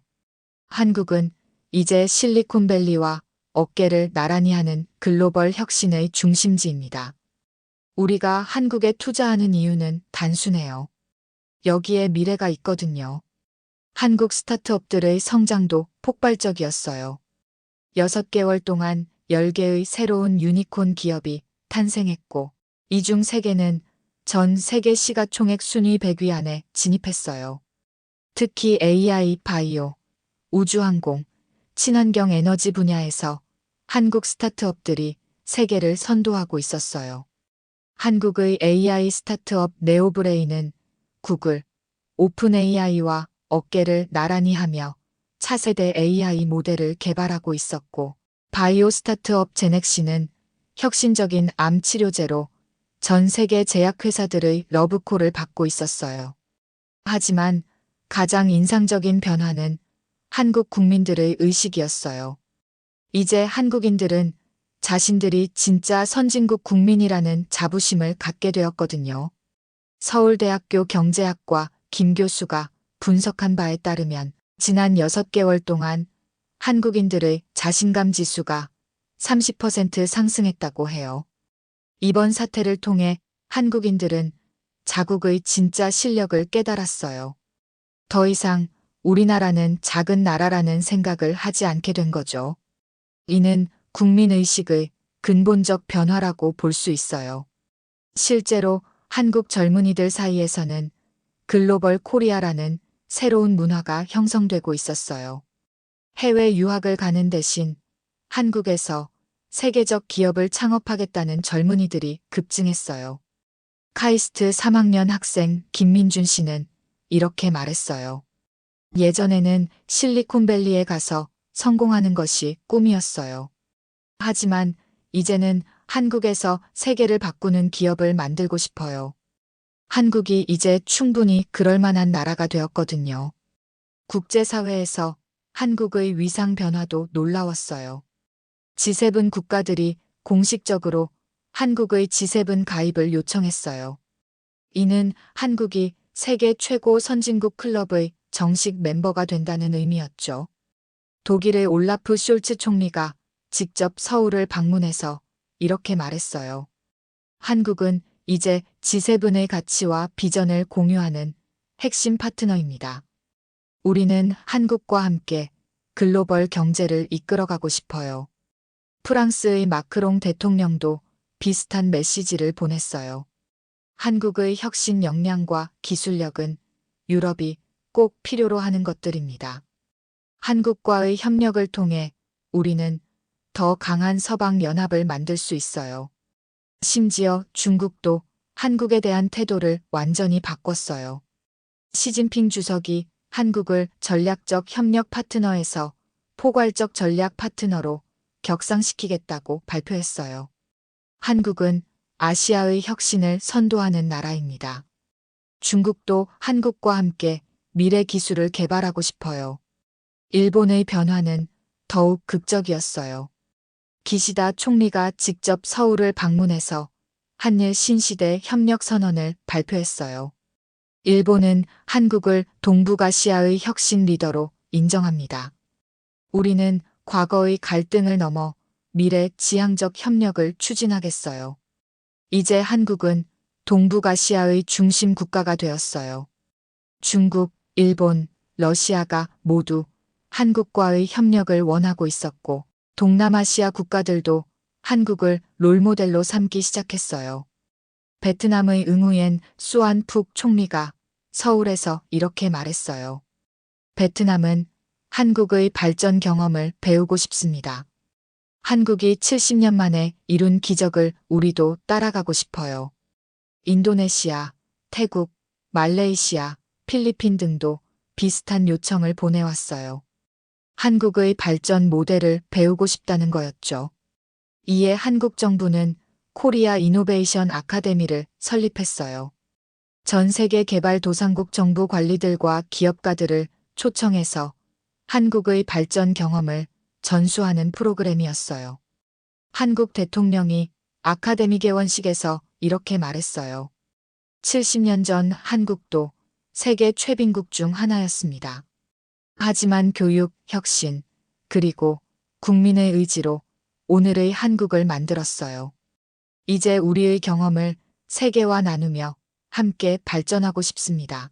한국은 이제 실리콘밸리와 어깨를 나란히 하는 글로벌 혁신의 중심지입니다. 우리가 한국에 투자하는 이유는 단순해요. 여기에 미래가 있거든요. 한국 스타트업들의 성장도 폭발적이었어요. 6개월 동안 10개의 새로운 유니콘 기업이 탄생했고, 이 중 3개는 전 세계 시가총액 순위 100위 안에 진입했어요. 특히 AI, 바이오, 우주항공, 친환경 에너지 분야에서 한국 스타트업들이 세계를 선도하고 있었어요. 한국의 AI 스타트업 네오브레인은 구글, 오픈 AI와 어깨를 나란히 하며 차세대 AI 모델을 개발하고 있었고, 바이오 스타트업 제넥시는 혁신적인 암 치료제로 전 세계 제약회사들의 러브콜을 받고 있었어요. 하지만 가장 인상적인 변화는 한국 국민들의 의식이었어요. 이제 한국인들은 자신들이 진짜 선진국 국민이라는 자부심을 갖게 되었거든요. 서울대학교 경제학과 김 교수가 분석한 바에 따르면 지난 6개월 동안 한국인들의 자신감 지수가 30% 상승했다고 해요. 이번 사태를 통해 한국인들은 자국의 진짜 실력을 깨달았어요. 더 이상 우리나라는 작은 나라라는 생각을 하지 않게 된 거죠. 이는 국민의식의 근본적 변화라고 볼 수 있어요. 실제로 한국 젊은이들 사이에서는 글로벌 코리아라는 새로운 문화가 형성되고 있었어요. 해외 유학을 가는 대신 한국에서 세계적 기업을 창업하겠다는 젊은이들이 급증했어요. 카이스트 3학년 학생 김민준 씨는 이렇게 말했어요. 예전에는 실리콘밸리에 가서 성공하는 것이 꿈이었어요. 하지만 이제는 한국에서 세계를 바꾸는 기업을 만들고 싶어요. 한국이 이제 충분히 그럴 만한 나라가 되었거든요. 국제사회에서 한국의 위상 변화도 놀라웠어요. G7 국가들이 공식적으로 한국의 G7 가입을 요청했어요. 이는 한국이 세계 최고 선진국 클럽의 정식 멤버가 된다는 의미였죠. 독일의 올라프 숄츠 총리가 직접 서울을 방문해서 이렇게 말했어요. 한국은 이제 G7의 가치와 비전을 공유하는 핵심 파트너입니다. 우리는 한국과 함께 글로벌 경제를 이끌어가고 싶어요. 프랑스의 마크롱 대통령도 비슷한 메시지를 보냈어요. 한국의 혁신 역량과 기술력은 유럽이 꼭 필요로 하는 것들입니다. 한국과의 협력을 통해 우리는 더 강한 서방 연합을 만들 수 있어요. 심지어 중국도 한국에 대한 태도를 완전히 바꿨어요. 시진핑 주석이 한국을 전략적 협력 파트너에서 포괄적 전략 파트너로 격상시키겠다고 발표했어요. 한국은 아시아의 혁신을 선도하는 나라입니다. 중국도 한국과 함께 미래 기술을 개발하고 싶어요. 일본의 변화는 더욱 극적이었어요. 기시다 총리가 직접 서울을 방문해서 한일 신시대 협력 선언을 발표했어요. 일본은 한국을 동북아시아의 혁신 리더로 인정합니다. 우리는 과거의 갈등을 넘어 미래 지향적 협력을 추진하겠어요. 이제 한국은 동북아시아의 중심 국가가 되었어요. 중국, 일본, 러시아가 모두 한국과의 협력을 원하고 있었고, 동남아시아 국가들도 한국을 롤모델로 삼기 시작했어요. 베트남의 응우옌 수안 푹 총리가 서울에서 이렇게 말했어요. 베트남은 한국의 발전 경험을 배우고 싶습니다. 한국이 70년 만에 이룬 기적을 우리도 따라가고 싶어요. 인도네시아, 태국, 말레이시아, 필리핀 등도 비슷한 요청을 보내왔어요. 한국의 발전 모델을 배우고 싶다는 거였죠. 이에 한국 정부는 코리아 이노베이션 아카데미를 설립했어요. 전 세계 개발도상국 정부 관리들과 기업가들을 초청해서 한국의 발전 경험을 전수하는 프로그램이었어요. 한국 대통령이 아카데미 개원식에서 이렇게 말했어요. 70년 전 한국도 세계 최빈국 중 하나였습니다. 하지만 교육, 혁신, 그리고 국민의 의지로 오늘의 한국을 만들었어요. 이제 우리의 경험을 세계와 나누며 함께 발전하고 싶습니다.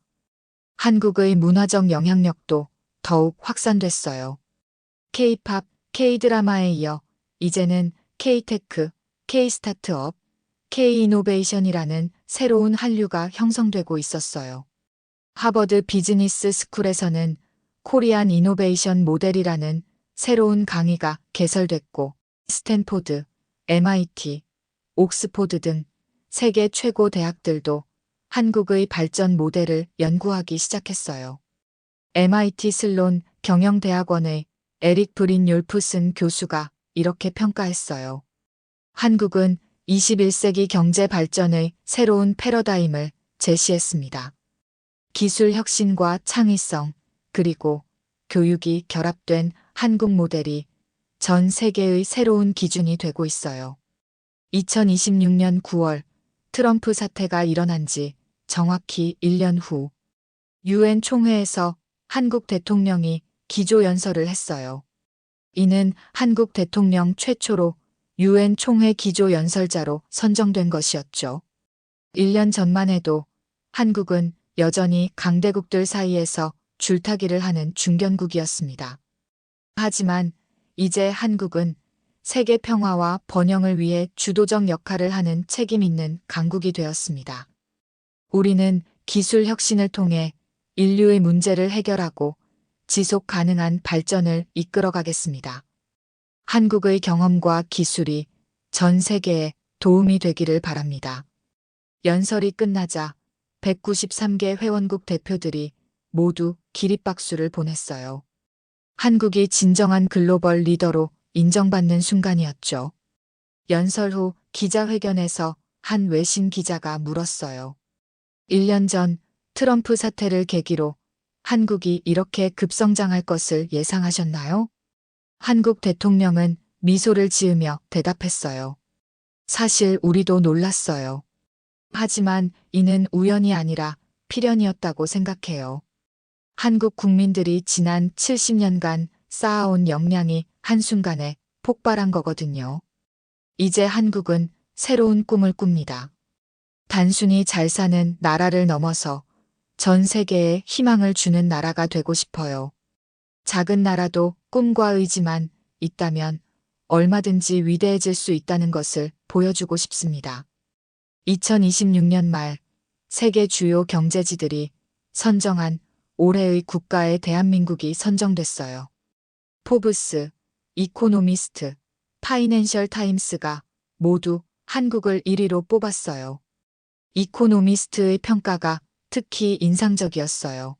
한국의 문화적 영향력도 더욱 확산됐어요. K-팝, K-드라마에 이어 이제는 K-테크, K-스타트업, K-이노베이션이라는 새로운 한류가 형성되고 있었어요. 하버드 비즈니스 스쿨에서는 코리안 이노베이션 모델이라는 새로운 강의가 개설됐고, 스탠포드, MIT, 옥스포드 등 세계 최고 대학들도 한국의 발전 모델을 연구하기 시작했어요. MIT 슬론 경영대학원의 에릭 브린율프슨 교수가 이렇게 평가했어요. 한국은 21세기 경제 발전의 새로운 패러다임을 제시했습니다. 기술 혁신과 창의성, 그리고 교육이 결합된 한국 모델이 전 세계의 새로운 기준이 되고 있어요. 2026년 9월 트럼프 사태가 일어난 지 정확히 1년 후 UN 총회에서 한국 대통령이 기조연설을 했어요. 이는 한국 대통령 최초로 UN 총회 기조 연설자로 선정된 것이었죠. 1년 전만 해도 한국은 여전히 강대국들 사이에서 줄타기를 하는 중견국이었습니다. 하지만 이제 한국은 세계 평화와 번영을 위해 주도적 역할을 하는 책임 있는 강국이 되었습니다. 우리는 기술 혁신을 통해 인류의 문제를 해결하고 지속 가능한 발전을 이끌어가겠습니다. 한국의 경험과 기술이 전 세계에 도움이 되기를 바랍니다. 연설이 끝나자 193개 회원국 대표들이 모두 기립박수를 보냈어요. 한국이 진정한 글로벌 리더로 인정받는 순간이었죠. 연설 후 기자회견에서 한 외신 기자가 물었어요. 1년 전 트럼프 사태를 계기로 한국이 이렇게 급성장할 것을 예상하셨나요? 한국 대통령은 미소를 지으며 대답했어요. 사실 우리도 놀랐어요. 하지만 이는 우연이 아니라 필연이었다고 생각해요. 한국 국민들이 지난 70년간 쌓아온 역량이 한순간에 폭발한 거거든요. 이제 한국은 새로운 꿈을 꿉니다. 단순히 잘 사는 나라를 넘어서 전 세계에 희망을 주는 나라가 되고 싶어요. 작은 나라도 꿈과 의지만 있다면 얼마든지 위대해질 수 있다는 것을 보여주고 싶습니다. 2026년 말 세계 주요 경제지들이 선정한 올해의 국가에 대한민국이 선정됐어요. 포브스, 이코노미스트, 파이낸셜 타임스가 모두 한국을 1위로 뽑았어요. 이코노미스트의 평가가 특히 인상적이었어요.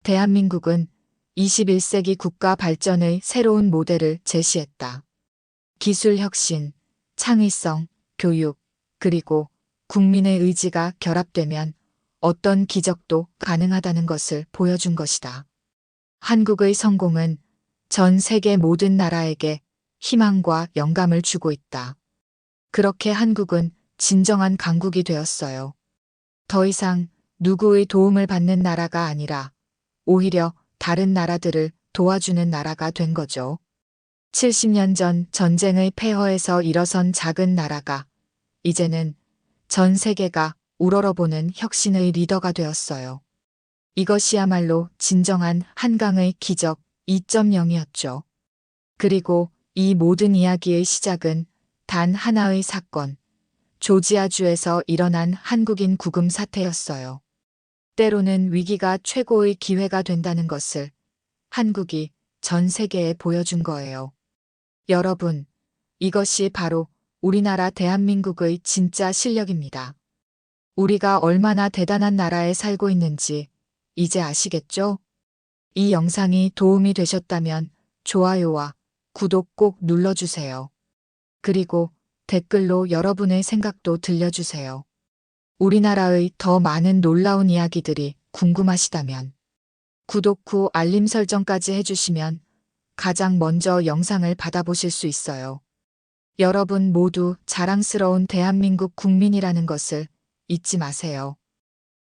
대한민국은 21세기 국가 발전의 새로운 모델을 제시했다. 기술 혁신, 창의성, 교육, 그리고 국민의 의지가 결합되면 어떤 기적도 가능하다는 것을 보여준 것이다. 한국의 성공은 전 세계 모든 나라에게 희망과 영감을 주고 있다. 그렇게 한국은 진정한 강국이 되었어요. 더 이상 누구의 도움을 받는 나라가 아니라 오히려 다른 나라들을 도와주는 나라가 된 거죠. 70년 전 전쟁의 폐허에서 일어선 작은 나라가 이제는 전 세계가 우러러보는 혁신의 리더가 되었어요. 이것이야말로 진정한 한강의 기적 2.0이었죠. 그리고 이 모든 이야기의 시작은 단 하나의 사건, 조지아주에서 일어난 한국인 구금 사태였어요. 때로는 위기가 최고의 기회가 된다는 것을 한국이 전 세계에 보여준 거예요. 여러분, 이것이 바로 우리나라 대한민국의 진짜 실력입니다. 우리가 얼마나 대단한 나라에 살고 있는지 이제 아시겠죠? 이 영상이 도움이 되셨다면 좋아요와 구독 꼭 눌러주세요. 그리고 댓글로 여러분의 생각도 들려주세요. 우리나라의 더 많은 놀라운 이야기들이 궁금하시다면 구독 후 알림 설정까지 해주시면 가장 먼저 영상을 받아보실 수 있어요. 여러분 모두 자랑스러운 대한민국 국민이라는 것을 잊지 마세요.